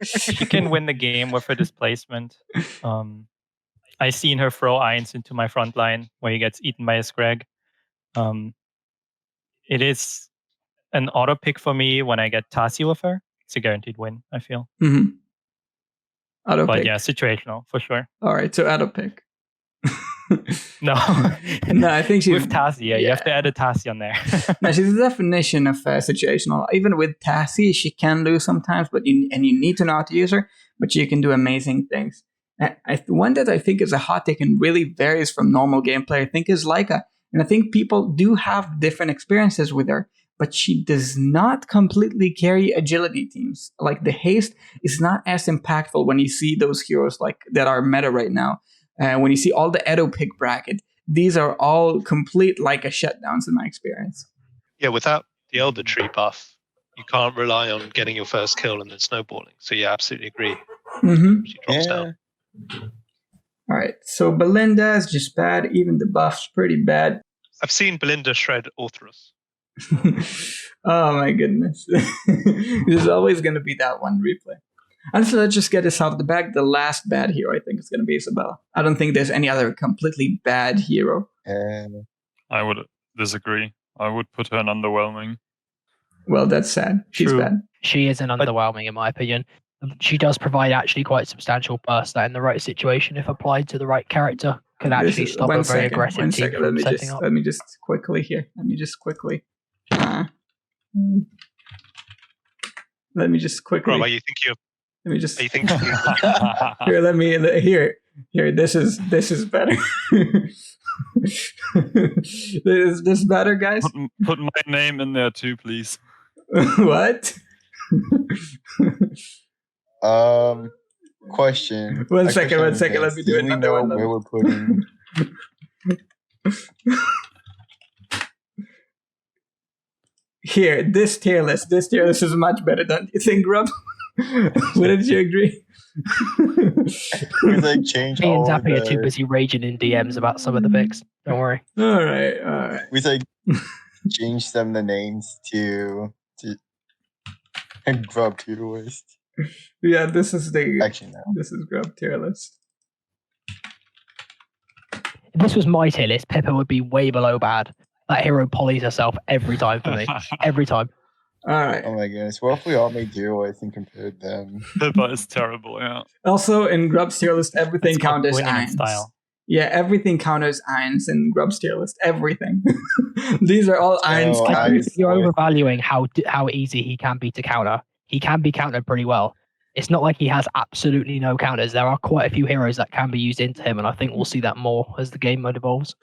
She can win the game with her displacement. I seen her throw Ainz into my front line where he gets eaten by a Scrag. It is an auto pick for me when I get Tasi with her. It's a guaranteed win, I feel. Mm-hmm. Auto but pick. Yeah, situational for sure. All right, so auto pick. No, I think she's with Tasi. Yeah, you have to add a Tasi on there. No, she's the definition of situational. Even with Tasi, she can lose sometimes, but you need to know how to use her. But she can do amazing things. One that I think is a hot take and really varies from normal gameplay, I think, is Laika. And I think people do have different experiences with her, but she does not completely carry agility teams. Like the haste is not as impactful when you see those heroes that are meta right now. When you see all the Edo pick bracket, these are all complete Laika shutdowns in my experience. Yeah, without the Elder Tree buff, you can't rely on getting your first kill and then snowballing. So yeah, absolutely agree. Mm-hmm. She drops down. All right, so Belinda is just bad. Even the buff's pretty bad. I've seen Belinda shred Orthrus. Oh my goodness. There's always going to be that one replay. And so let's just get this out of the bag. The last bad hero, I think, is going to be Isabel. I don't think there's any other completely bad hero. I would disagree. I would put her in underwhelming. Well, that's sad. She's bad. She is an underwhelming, in my opinion. She does provide actually quite substantial burst that in the right situation, if applied to the right character, could actually stop a very aggressive team from setting up. Let me just quickly here. Let me just quickly. Rob, are you thinking of? Let me just. Are you thinking? Here, let me. Here. This is better. Is this better, guys? Put my name in there too, please. What? Question. One A second. question Let is me this. do we another know one. where we're putting? Here, this tier list is much better, don't you think, Rob? Wouldn't you agree? We like change Me and all Zappy are too the. busy raging in DMs about some of the picks. Don't worry. All right. We like change some of the names to Grub tier list. Yeah, this is Actually, no. This is Grub tier list. If this was my tier list, Pippa would be way below bad. That hero polys herself every time for me. Every time. All right. Oh my goodness. What if we all made duo lists and compared them? Pippa is terrible, yeah. Also, in Grub's tier list, everything It's called counters winning in irons. style. Yeah, everything counters irons in Grub's tier list. Everything. These are all irons Oh, I counters. think you're overvaluing how easy he can be to counter. He can be countered pretty well. It's not like he has absolutely no counters. There are quite a few heroes that can be used into him, and I think we'll see that more as the game mode evolves.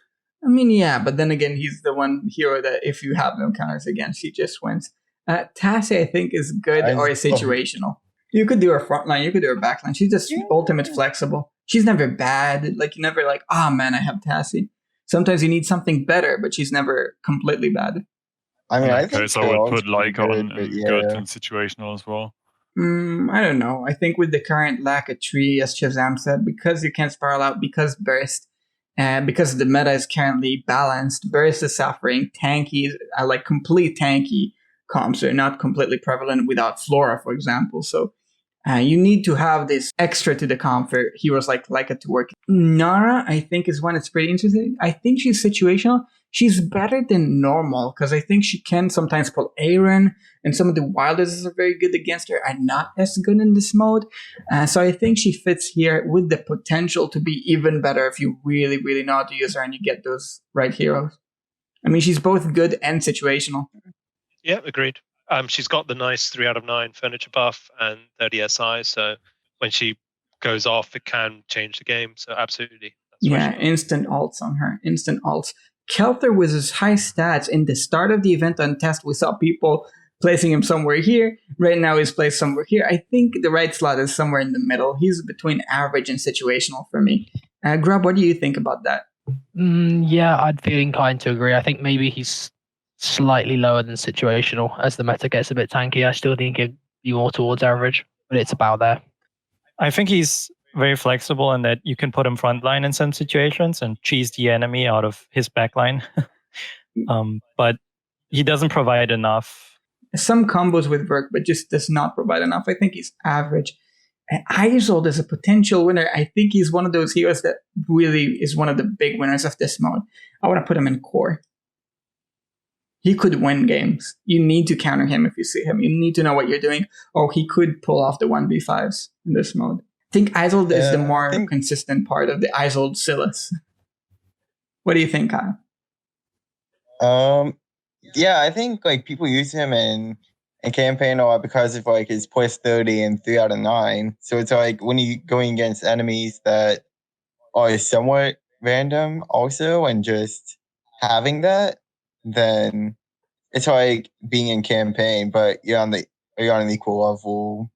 I mean, yeah, but then again, he's the one hero that if you have no counters against, he just wins. Tassie, I think, is good or is situational. You could do her front line, you could do her back line. She's just ultimate flexible. She's never bad. Like, you never like, oh man, I have Tassie. Sometimes you need something better, but she's never completely bad. I mean, I Okay, think so I would put like Leica on good and situational as well. I don't know. I think with the current lack of tree, as Shazam said, because you can't spiral out, because burst, and because the meta is currently balanced, burst is suffering. Tanky, like complete tanky comps are not completely prevalent without Flora, for example. So you need to have this extra to the comp for heroes like Leica to work. Nara, I think, is one that's pretty interesting. I think she's situational. She's better than normal because I think she can sometimes pull Aaron, and some of the wilders are very good against her are not as good in this mode. So I think she fits here with the potential to be even better if you really, really know how to use her and you get those right heroes. I mean, she's both good and situational. Yeah, agreed. She's got the nice 3 out of 9 furniture buff and 30 SI, so when she goes off, it can change the game. So absolutely. Yeah, instant ults on her. Instant ults. Kelter with his high stats in the start of the event on test, we saw people placing him somewhere here. Right now he's placed somewhere here. I think the right slot is somewhere in the middle. He's between average and situational for me. Grub, what do you think about that? Yeah, I'd feel inclined to agree. I think maybe he's slightly lower than situational. As the meta gets a bit tanky, I still think he'd be more towards average, but it's about there. I think he's very flexible in that you can put him frontline in some situations and cheese the enemy out of his backline. But he doesn't provide enough. Some combos would work, but just does not provide enough. I think he's average. And Isold is a potential winner. I think he's one of those heroes that really is one of the big winners of this mode. I want to put him in core. He could win games. You need to counter him if you see him. You need to know what you're doing. Or he could pull off the 1v5s in this mode. I think Isold is the more consistent part of the Isold Silas. What do you think, Kyle? Yeah, I think like people use him in campaign a lot because of like his plus 30 and 3 out of 9. So it's like when you're going against enemies that are somewhat random also, and just having that, then it's like being in campaign, but you're on an equal level.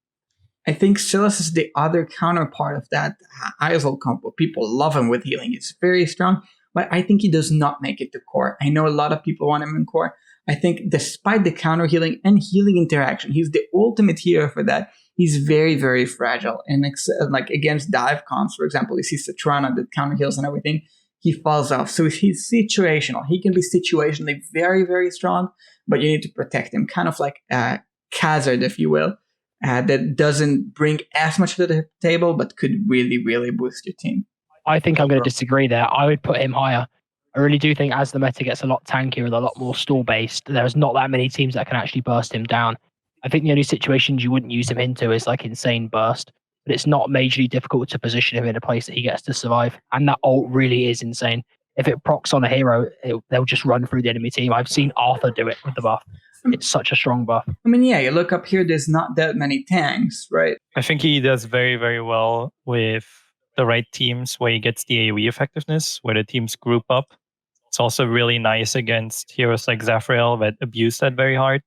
I think Silas is the other counterpart of that Isold combo. People love him with healing. It's very strong, but I think he does not make it to core. I know a lot of people want him in core. I think despite the counter healing and healing interaction, he's the ultimate hero for that. He's very, very fragile. And like against dive comps, for example, you see Citrana that counter heals and everything, he falls off. So he's situational. He can be situationally very, very strong, but you need to protect him. Kind of like Khazard, if you will. That doesn't bring as much to the table, but could really, really boost your team. I think I'm going to disagree there. I would put him higher. I really do think as the meta gets a lot tankier and a lot more stall-based, there's not that many teams that can actually burst him down. I think the only situations you wouldn't use him into is like insane burst, but it's not majorly difficult to position him in a place that he gets to survive. And that ult really is insane. If it procs on a hero, they'll just run through the enemy team. I've seen Arthur do it with the buff. It's such a strong buff. I mean, yeah, you look up here, there's not that many tanks, right? I think he does very, very well with the right teams where he gets the AoE effectiveness, where the teams group up. It's also really nice against heroes like Zafrael that abuse that very hard.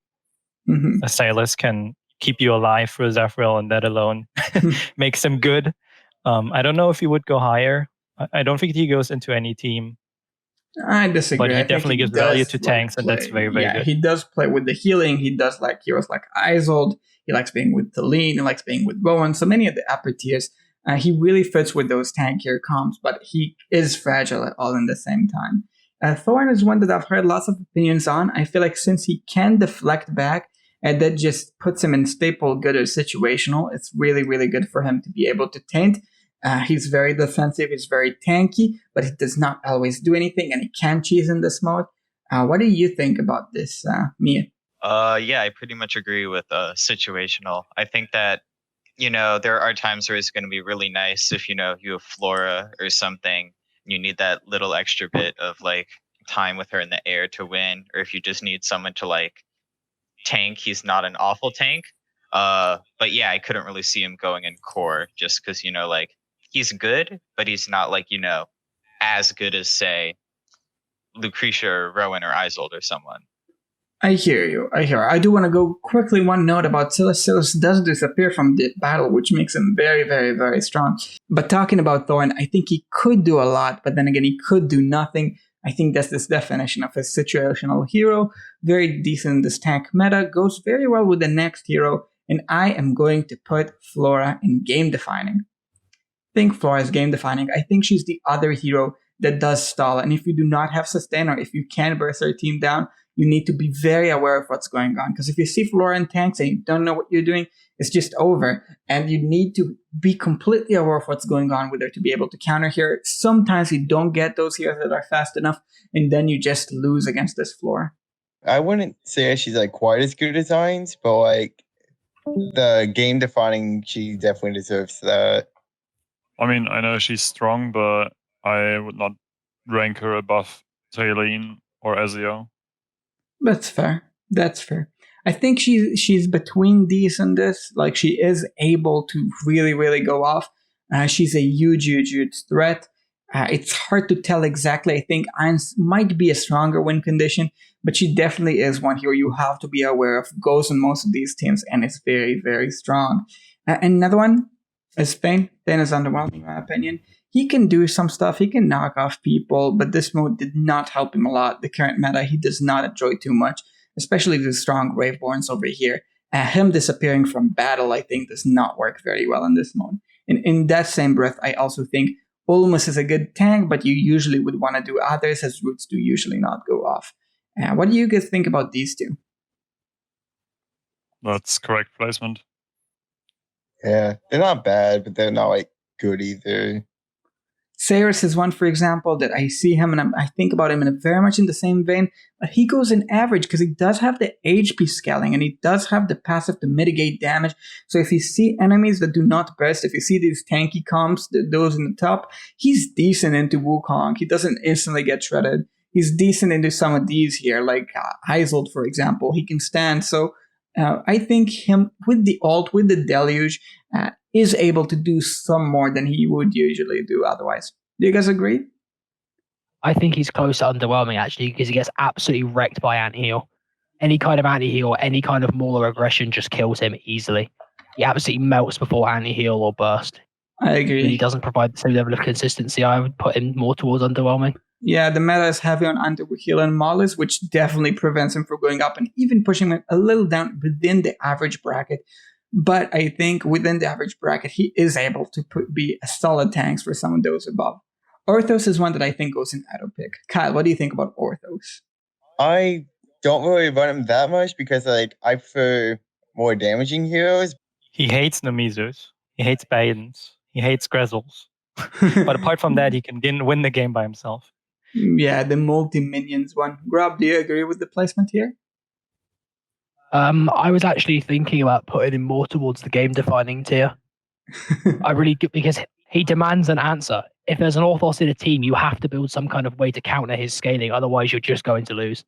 Mhm. A Silas can keep you alive for Zafrael, and that alone makes him good. I don't know if he would go higher. I don't think he goes into any team, I disagree. but he I think definitely he gives value does to like tanks, and that's play. very, very Yeah, good. he does play with the healing. He does like heroes like Isolde. He likes being with Talene. He likes being with Rowan. So many of the upper tiers. He really fits with those tankier comps, but he is fragile all in the same time. Thorn is one that I've heard lots of opinions on. I feel like since he can deflect back, and that just puts him in staple good or situational, it's really, really good for him to be able to taint. He's very defensive, he's very tanky, but he does not always do anything, and he can cheese in this mode. What do you think about this, Mia? Yeah, I pretty much agree with situational. I think that, there are times where it's going to be really nice if, you have Flora or something, and you need that little extra bit of like time with her in the air to win, or if you just need someone to like tank, he's not an awful tank. But yeah, I couldn't really see him going in core just because, like he's good, but he's not like, as good as say Lucretia or Rowan or Isolde or someone. I hear you. I do want to go quickly one note about Silas. Silas does disappear from the battle, which makes him very, very, very strong. But talking about Thorn, I think he could do a lot, but then again, he could do nothing. I think that's this definition of a situational hero. Very decent in this tank meta. Goes very well with the next hero. And I am going to put Flora in game defining. I think Flora is game defining. I think she's the other hero that does stall. And if you do not have sustain, or if you can burst her team down, you need to be very aware of what's going on. Because if you see Flora in tanks and you don't know what you're doing, it's just over. And you need to be completely aware of what's going on with her to be able to counter here. Sometimes you don't get those heroes that are fast enough, and then you just lose against this Flora. I wouldn't say she's like quite as good as Ainz, but like the game defining, she definitely deserves that. I mean, I know she's strong, but I would not rank her above Talene or Ezio. That's fair. That's fair. I think she's between these and this. Like, she is able to really, really go off. She's a huge, huge, huge threat. It's hard to tell exactly. I think Ainz might be a stronger win condition, but she definitely is one hero you have to be aware of. Goes in most of these teams and is very, very strong. Another one is Thane. Thane is underwhelming, in my opinion. He can do some stuff. He can knock off people, but this mode did not help him a lot. The current meta, he does not enjoy too much, especially the strong Graveborns over here. Him disappearing from battle, I think, does not work very well in this mode. In that same breath, I also think Ulmus is a good tank, but you usually would want to do others, as roots do usually not go off. What do you guys think about these two? That's correct placement. Yeah, they're not bad, but they're not like good either. Cyrus is one, for example, that I see him and I think about him in very much in the same vein, but he goes in average because he does have the HP scaling and he does have the passive to mitigate damage. So if you see enemies that do not burst, if you see these tanky comps, those in the top, he's decent into Wukong. He doesn't instantly get shredded. He's decent into some of these here, like Isolde, for example. He can stand. So I think him with the ult, with the deluge, is able to do some more than he would usually do otherwise. Do you guys agree? I think he's close to underwhelming, actually, because he gets absolutely wrecked by anti-heal. Any kind of anti-heal or any kind of mauler aggression just kills him easily. He absolutely melts before anti-heal or burst. I agree. But he doesn't provide the same level of consistency. I would put him more towards underwhelming. Yeah, the meta is heavy on anti-heal and Mollis, which definitely prevents him from going up and even pushing him a little down within the average bracket. But I think within the average bracket, he is able to be a solid tank for some of those above. Orthos is one that I think goes in auto pick. Kyle, what do you think about Orthos? I don't really run him that much because like I prefer more damaging heroes. He hates Namizus. He hates Baidens. He hates Grezzles. But apart from that, he didn't win the game by himself. Yeah, the multi-minions one. Grob, do you agree with the placement here? I was actually thinking about putting him more towards the game-defining tier. Because he demands an answer. If there's an Orthos in a team, you have to build some kind of way to counter his scaling. Otherwise, you're just going to lose.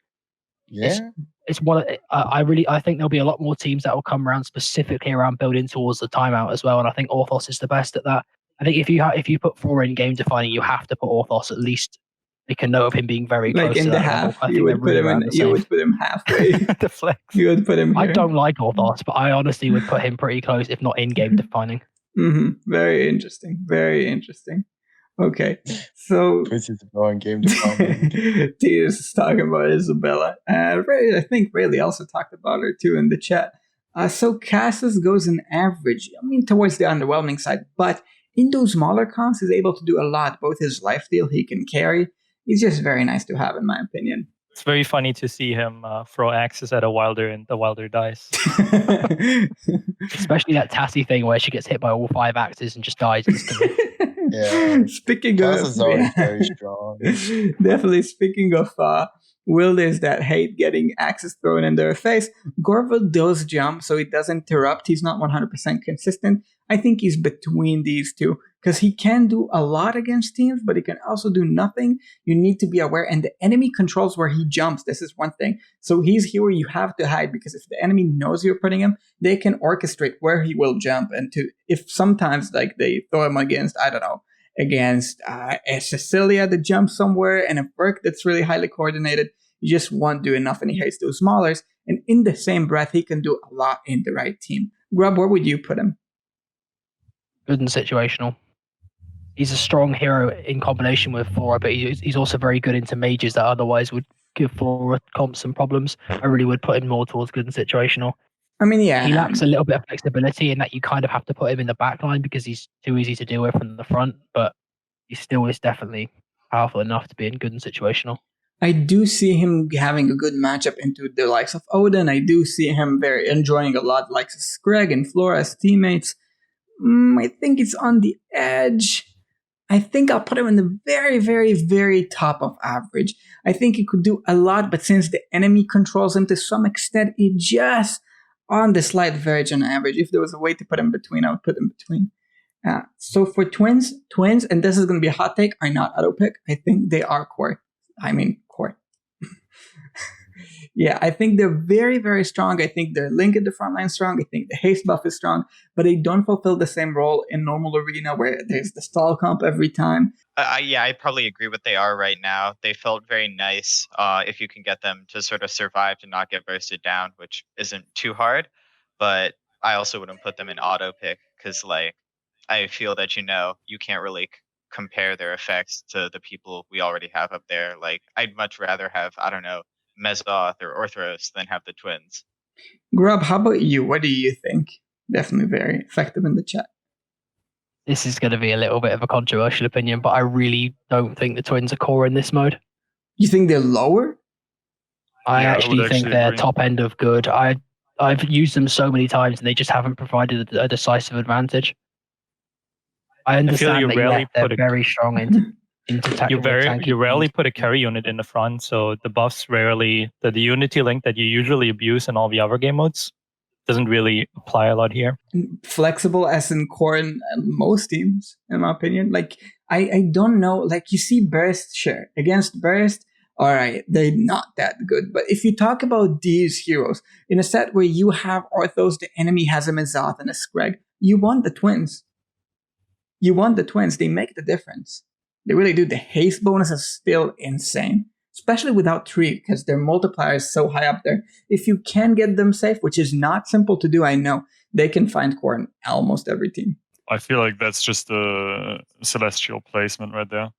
Yeah, it's one. I think there'll be a lot more teams that will come around specifically around building towards the timeout as well. And I think Orthos is the best at that. I think if you put 4 in game defining, you have to put Orthos at least. Make a note of him being very Like close in to the that half, level. I you think they're would put really him around in. the You same. would put him halfway. The flex. You would put him here. I don't like Orthos, but I honestly would put him pretty close, if not in game defining. Very interesting. Very interesting. Okay, so This is going game defining. Tia's is talking about Isabella. Ray, I think Rayleigh also talked about her too in the chat. So Cassis goes in average. I mean, towards the underwhelming side, but in those smaller comps, he's able to do a lot. Both his lifesteal he can carry. He's just very nice to have, in my opinion. It's very funny to see him throw axes at a Wilder and the Wilder dies. Especially that Tassie thing where she gets hit by all 5 axes and just dies instantly. Yeah. Speaking Cass of, is always very strong. definitely speaking of wielders that hate getting axes thrown in their face, Gorville does jump, so he does interrupt. He's not 100% consistent. I think he's between these two because he can do a lot against teams, but he can also do nothing. You need to be aware, and the enemy controls where he jumps. This is one thing. So he's here where you have to hide because if the enemy knows you're putting him, they can orchestrate where he will jump. And if sometimes like they throw him against, I don't know, against a Cecilia that jumps somewhere and a Burke that's really highly coordinated, you just won't do enough, and he hates those maulers. And in the same breath, he can do a lot in the right team. Grub, where would you put him? Good and situational. He's a strong hero in combination with Flora, but he's also very good into mages that otherwise would give Flora comps some problems. I really would put him more towards good and situational. I mean, yeah. He lacks a little bit of flexibility in that you kind of have to put him in the back line because he's too easy to deal with from the front, but he still is definitely powerful enough to be in good and situational. I do see him having a good matchup into the likes of Odin. I do see him very enjoying a lot likes of Screg and Flora as teammates. I think it's on the edge. I think I'll put him in the very, very, very top of average. I think he could do a lot, but since the enemy controls him to some extent, it just on the slight verge on average. If there was a way to put him between, I would put him between. So for twins, and this is going to be a hot take, are not auto pick. I think they are core. Core. Yeah, I think they're very, very strong. I think their link at the front line is strong. I think the haste buff is strong, but they don't fulfill the same role in normal arena where there's the stall comp every time. Yeah, I probably agree what they are right now. They felt very nice if you can get them to sort of survive to not get bursted down, which isn't too hard. But I also wouldn't put them in auto pick because, like, I feel that you can't really compare their effects to the people we already have up there. Like, I'd much rather have, I don't know, Mezoth or Orthros than have the twins. Grub, how about you? What do you think? Definitely very effective in the chat. This is going to be a little bit of a controversial opinion, but I really don't think the twins are core in this mode. You think they're lower? I actually think they're top end of good. I've used them so many times and they just haven't provided a decisive advantage. I understand they're very strong into you rarely put a carry unit in the front, so the buffs rarely, the unity link that you usually abuse in all the other game modes doesn't really apply a lot here. Flexible as in core in most teams, in my opinion. Like, I don't know, like you see Burst, sure, against Burst, all right, they're not that good. But if you talk about these heroes, in a set where you have Orthos, the enemy has a Mezoth and a Screg, you want the twins. You want the twins. They make the difference. They really do. The haste bonus is still insane, especially without Tree, because their multiplier is so high up there. If you can get them safe, which is not simple to do, I know, they can find core in almost every team. I feel like that's just a celestial placement right there.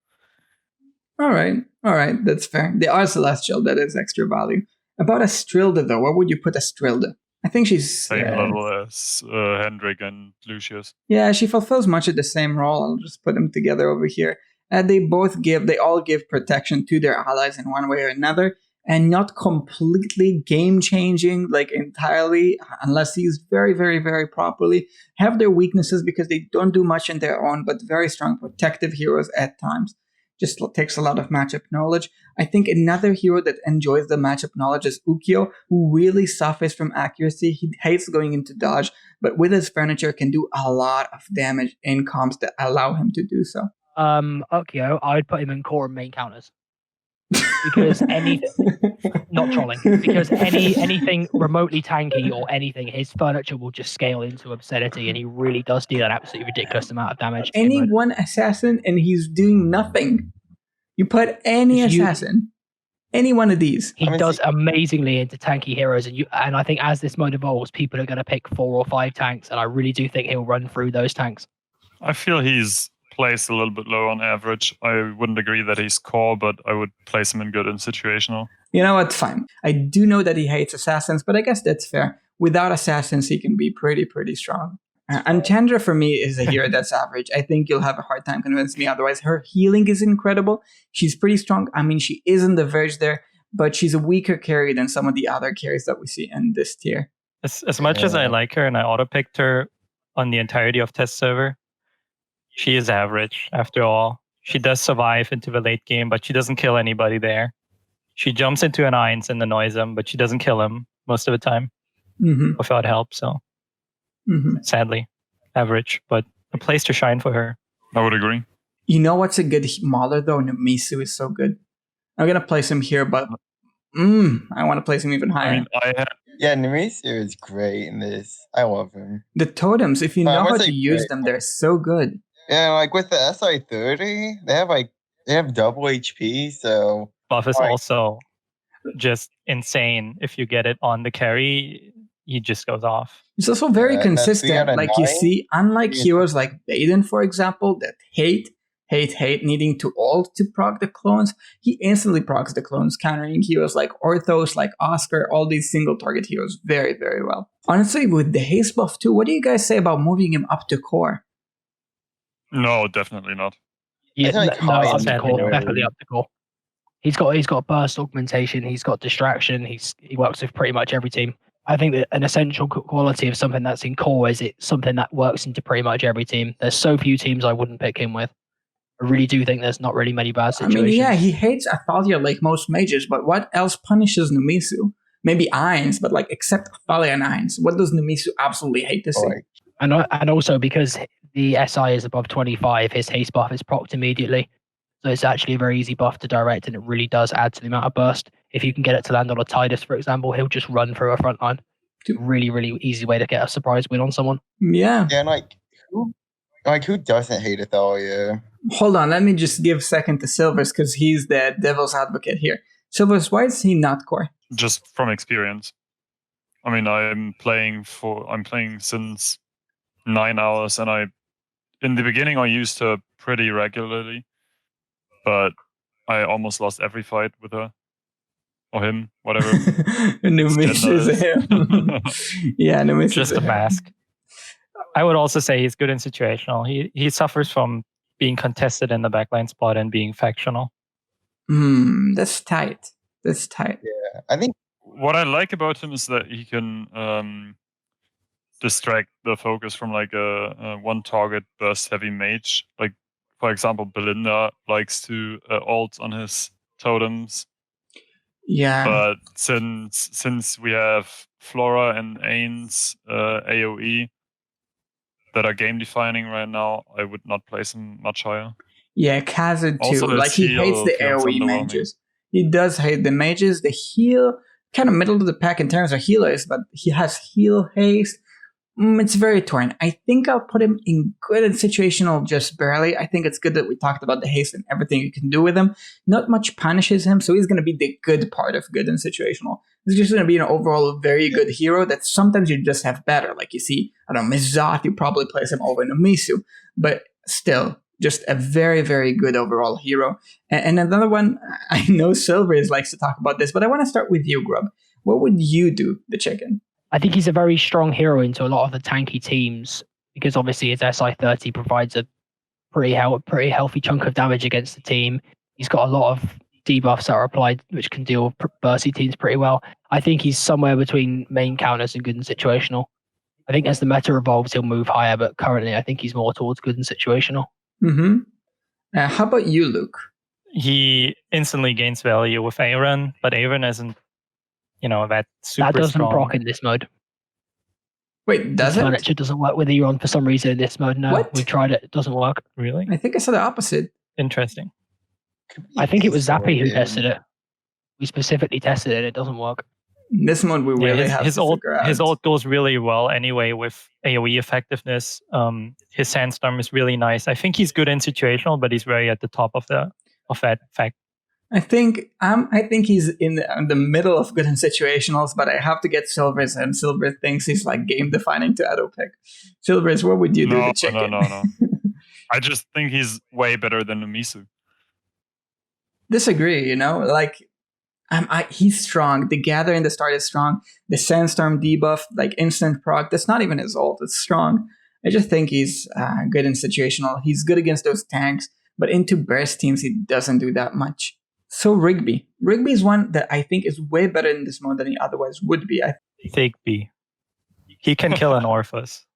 All right, that's fair. They are celestial. That is extra value. About Astrilda, though, where would you put Astrilda? I think she's same level as Hendrik and Lucius. Yeah, she fulfills much of the same role. I'll just put them together over here. They all give protection to their allies in one way or another, and not completely game changing, like entirely, unless used very, very, very properly. Have their weaknesses because they don't do much in their own, but very strong protective heroes at times. Just takes a lot of matchup knowledge. I think another hero that enjoys the matchup knowledge is Ukyo, who really suffers from accuracy. He hates going into dodge, but with his furniture can do a lot of damage in comps that allow him to do so. Ukyo, I would put him in core and main counters. because not trolling, because anything remotely tanky or anything, his furniture will just scale into obscenity, and he really does deal an absolutely ridiculous amount of damage. Any one assassin and he's doing nothing. You put any assassin, any one of these. He does amazingly into tanky heroes, and I think as this mode evolves, people are going to pick 4 or 5 tanks, and I really do think he'll run through those tanks. I feel he's placed a little bit low on average. I wouldn't agree that he's core, but I would place him in good and situational. You know what? Fine. I do know that he hates assassins, but I guess that's fair. Without assassins, he can be pretty strong. And Chandra, for me, is a hero that's average. I think you'll have a hard time convincing me otherwise. Her healing is incredible. She's pretty strong. I mean, she is on the verge there, but she's a weaker carry than some of the other carries that we see in this tier. As much as I like her and I auto-picked her on the entirety of test server, she is average after all. She does survive into the late game, but she doesn't kill anybody there. She jumps into an Eins and annoys him, but she doesn't kill him most of the time without help. So sadly, average, but a place to shine for her. I would agree. You know what's a good mauler though? Namisu is so good. I'm going to place him here, but I want to place him even higher. Yeah, Namisu is great in this. I love him. The totems, if you know how to use them, they're so good. Yeah, like with the SI30, they have double HP, so Buff is also just insane. If you get it on the carry, he just goes off. It's also very consistent. Like you see, unlike heroes like Baden, for example, that hate needing to ult to proc the clones, he instantly procs the clones, countering heroes like Orthos, like Oscar, all these single target heroes very, very well. Honestly, with the haste buff too, what do you guys say about moving him up to core? No, definitely not. Yeah, definitely up to core. He's got burst augmentation. He's got distraction. He works with pretty much every team. I think that an essential quality of something that's in core is it's something that works into pretty much every team. There's so few teams I wouldn't pick him with. I really do think there's not really many bad situations. I mean, yeah, he hates Athalia like most mages, but what else punishes Namisu? Maybe Eins, but like except Athalia and Eins, what does Namisu absolutely hate to see? And also because the SI is above 25, his haste buff is procced immediately. So it's actually a very easy buff to direct, and it really does add to the amount of burst. If you can get it to land on a Tidus, for example, he'll just run through a front line. Really, really easy way to get a surprise win on someone. Yeah. Yeah, and who doesn't hate Athalia? Hold on, let me just give second to Silvers because he's the devil's advocate here. Silvers, why is he not core? Just from experience. I mean, I'm playing since 9 hours, and in the beginning I used her pretty regularly, but I almost lost every fight with her. Or him, whatever. Numis is him. Yeah, Numis just a mask. I would also say he's good in situational. He suffers from being contested in the backline spot and being factional. That's tight. Yeah, I think what I like about him is that he can distract the focus from like a one target burst heavy mage. Like for example, Belinda likes to ult on his totems. Yeah. But since we have Flora and Ains AoE that are game defining right now, I would not place him much higher. Yeah, Kazed too. Like he hates the AoE mages. He does hate the mages. The heal, kind of middle of the pack in terms of healers, but he has heal haste. It's very torn. I think I'll put him in good and situational just barely. I think it's good that we talked about the haste and everything you can do with him. Not much punishes him, so he's going to be the good part of good and situational. He's just going to be an overall very good hero that sometimes you just have better. Like you see, I don't know, Mizzat, you probably place him over Namisu. But still, just a very, very good overall hero. And another one, I know Silvers likes to talk about this, but I want to start with you, Grub. What would you do, the chicken? I think he's a very strong hero into a lot of the tanky teams because obviously his SI30 provides a pretty healthy chunk of damage against the team. He's got a lot of debuffs that are applied which can deal with bursty teams pretty well. I think he's somewhere between main counters and good and situational. I think as the meta evolves, he'll move higher, but currently I think he's more towards good and situational. How about you, Luke? He instantly gains value with Aaron, but Aaron isn't that super that doesn't strong. proc in this mode. Wait, does it? Furniture doesn't work with Euron for some reason in this mode. No, What? we've tried it. It doesn't work. Really? I think I saw the opposite. Interesting. Could be I think it was his or Zappy who him. tested it. We specifically tested it. It doesn't work. This one we really have his to ult figure out. his ult goes really well anyway with AoE effectiveness. His sandstorm is really nice. I think he's good in situational, but he's very at the top of that fact. I think he's in the middle of good in situationals, but I have to get Silver's, and Silver thinks he's like game defining to auto pick. Silver's, what would you do to chicken? No. I just think he's way better than Umisu. Disagree, like he's strong. The gather in the start is strong. The sandstorm debuff, like instant proc, that's not even his ult. It's strong. I just think he's good in situational. He's good against those tanks, but into burst teams, he doesn't do that much. So Rigby is one that I think is way better in this mode than he otherwise would be. Take B. He can kill an Orphus.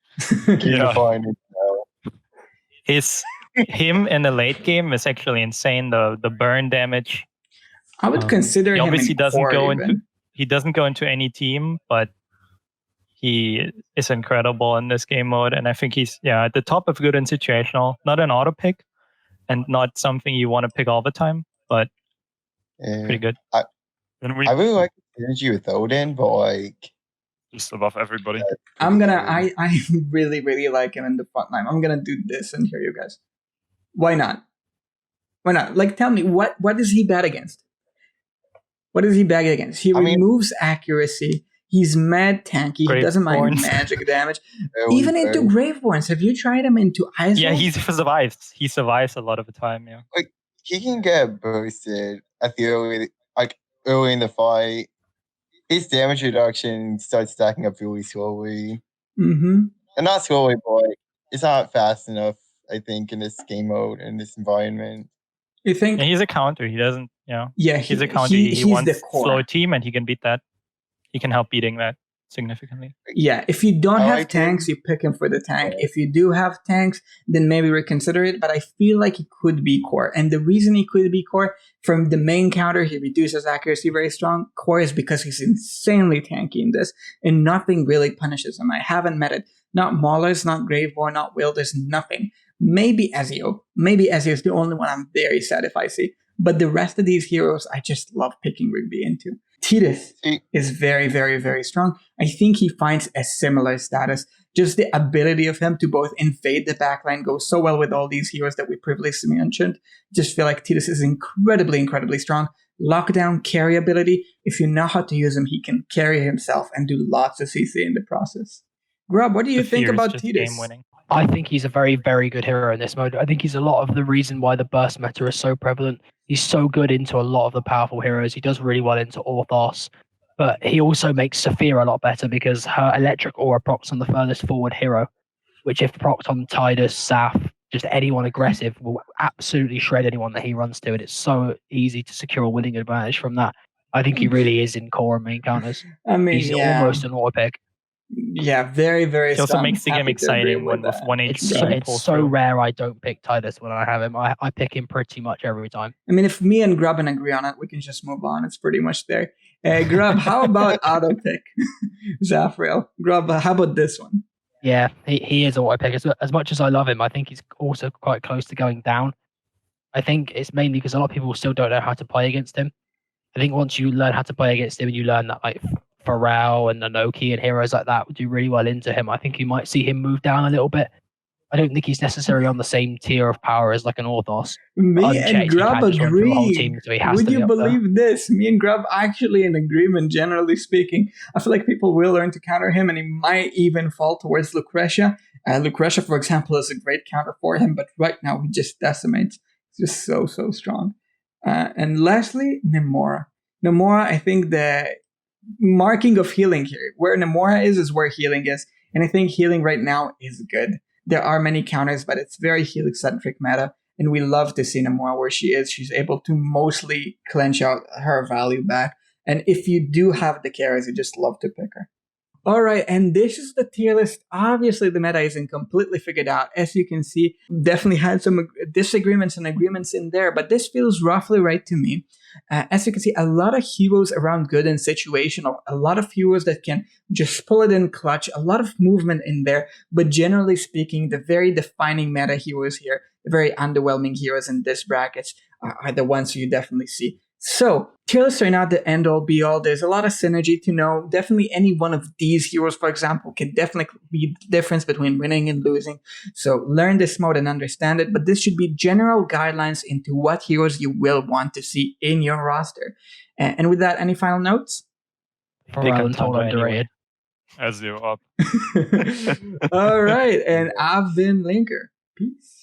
Him in the late game is actually insane. The burn damage. I would consider he him obviously in doesn't core go even. into he doesn't go into any team, but he is incredible in this game mode, and I think he's at the top of good in situational. Not an auto pick, and not something you want to pick all the time, but pretty good. I really like the synergy with Odin, but like just above everybody. I really, really like him in the front line. I'm gonna do this and hear you guys. Why not? Like, tell me, what is he bad against? What is he bad against? He removes accuracy. He's mad tanky. He doesn't mind magic damage. Even into Graveborns. Have you tried him into Ice? Yeah, he survives. He survives a lot of the time, yeah. Like, he can get boosted at the early in the fight. His damage reduction starts stacking up really slowly. Mm-hmm. And not slowly, but it's not fast enough, I think, in this game mode, in this environment. You think? And he's a counter. He doesn't, Yeah, he's a counter. He wants the slow team, and he can beat that. He can help beating that significantly. Yeah, if you don't have tanks, you pick him for the tank. If you do have tanks, then maybe reconsider it. But I feel like he could be core. And the reason he could be core, from the main counter, he reduces accuracy very strong. Core is because he's insanely tanky in this, and nothing really punishes him. I haven't met it. Not Maulers, not Graveborn, not Will. There's nothing. Maybe Ezio. Maybe Ezio is the only one I'm very sad if I see. But the rest of these heroes, I just love picking Rigby into. Tidus is very, very, very strong. I think he finds a similar status. Just the ability of him to both invade the backline goes so well with all these heroes that we previously mentioned. Just feel like Tidus is incredibly, incredibly strong. Lockdown, carry ability. If you know how to use him, he can carry himself and do lots of CC in the process. Grub, what do you think about Tidus? I think he's a very, very good hero in this mode. I think he's a lot of the reason why the burst meta is so prevalent. He's so good into a lot of the powerful heroes. He does really well into Orthos. But he also makes Sophia a lot better because her electric aura procs on the furthest forward hero, which if procced on Tidus, Saf, just anyone aggressive, will absolutely shred anyone that he runs to. And it's so easy to secure a winning advantage from that. I think he really is in core and main counters. I mean, he's almost an auto pick. Yeah, very, very. It also makes the game exciting when with 1 HP. It's so rare I don't pick Tidus when I have him. I pick him pretty much every time. I mean, if me and Grubben agree on it, we can just move on. It's pretty much there. Grub, how about auto pick? Zafriel. Grub, how about this one? Yeah, he is auto pick. As much as I love him, I think he's also quite close to going down. I think it's mainly because a lot of people still don't know how to play against him. I think once you learn how to play against him and you learn that like Pharrell and Nanoki and heroes like that would do really well into him, I think you might see him move down a little bit. I don't think he's necessarily on the same tier of power as like an Orthos. Me and Grub agree. Would you believe this? Me and Grub actually in agreement, generally speaking. I feel like people will learn to counter him and he might even fall towards Lucretia. Lucretia, for example, is a great counter for him, but right now he just decimates. He's just so, so strong. And lastly, Nemora. Nemora, I think the marking of healing here. Where Nemora is where healing is. And I think healing right now is good. There are many counters, but it's very healing-centric meta. And we love to see Nemora where she is. She's able to mostly clench out her value back. And if you do have the carries, you just love to pick her. All right, and this is the tier list. Obviously, the meta isn't completely figured out. As you can see, definitely had some disagreements and agreements in there, but this feels roughly right to me. As you can see, a lot of heroes around good and situational, a lot of heroes that can just pull it in clutch, a lot of movement in there, but generally speaking, the very defining meta heroes here, the very underwhelming heroes in this brackets are the ones you definitely see. So, tier lists are not the end all be all. There's a lot of synergy to know. Definitely any one of these heroes, for example, can definitely be the difference between winning and losing. So learn this mode and understand it. But this should be general guidelines into what heroes you will want to see in your roster. And with that, any final notes? Morale told underrated. As you up. All right. And I've been Linker. Peace.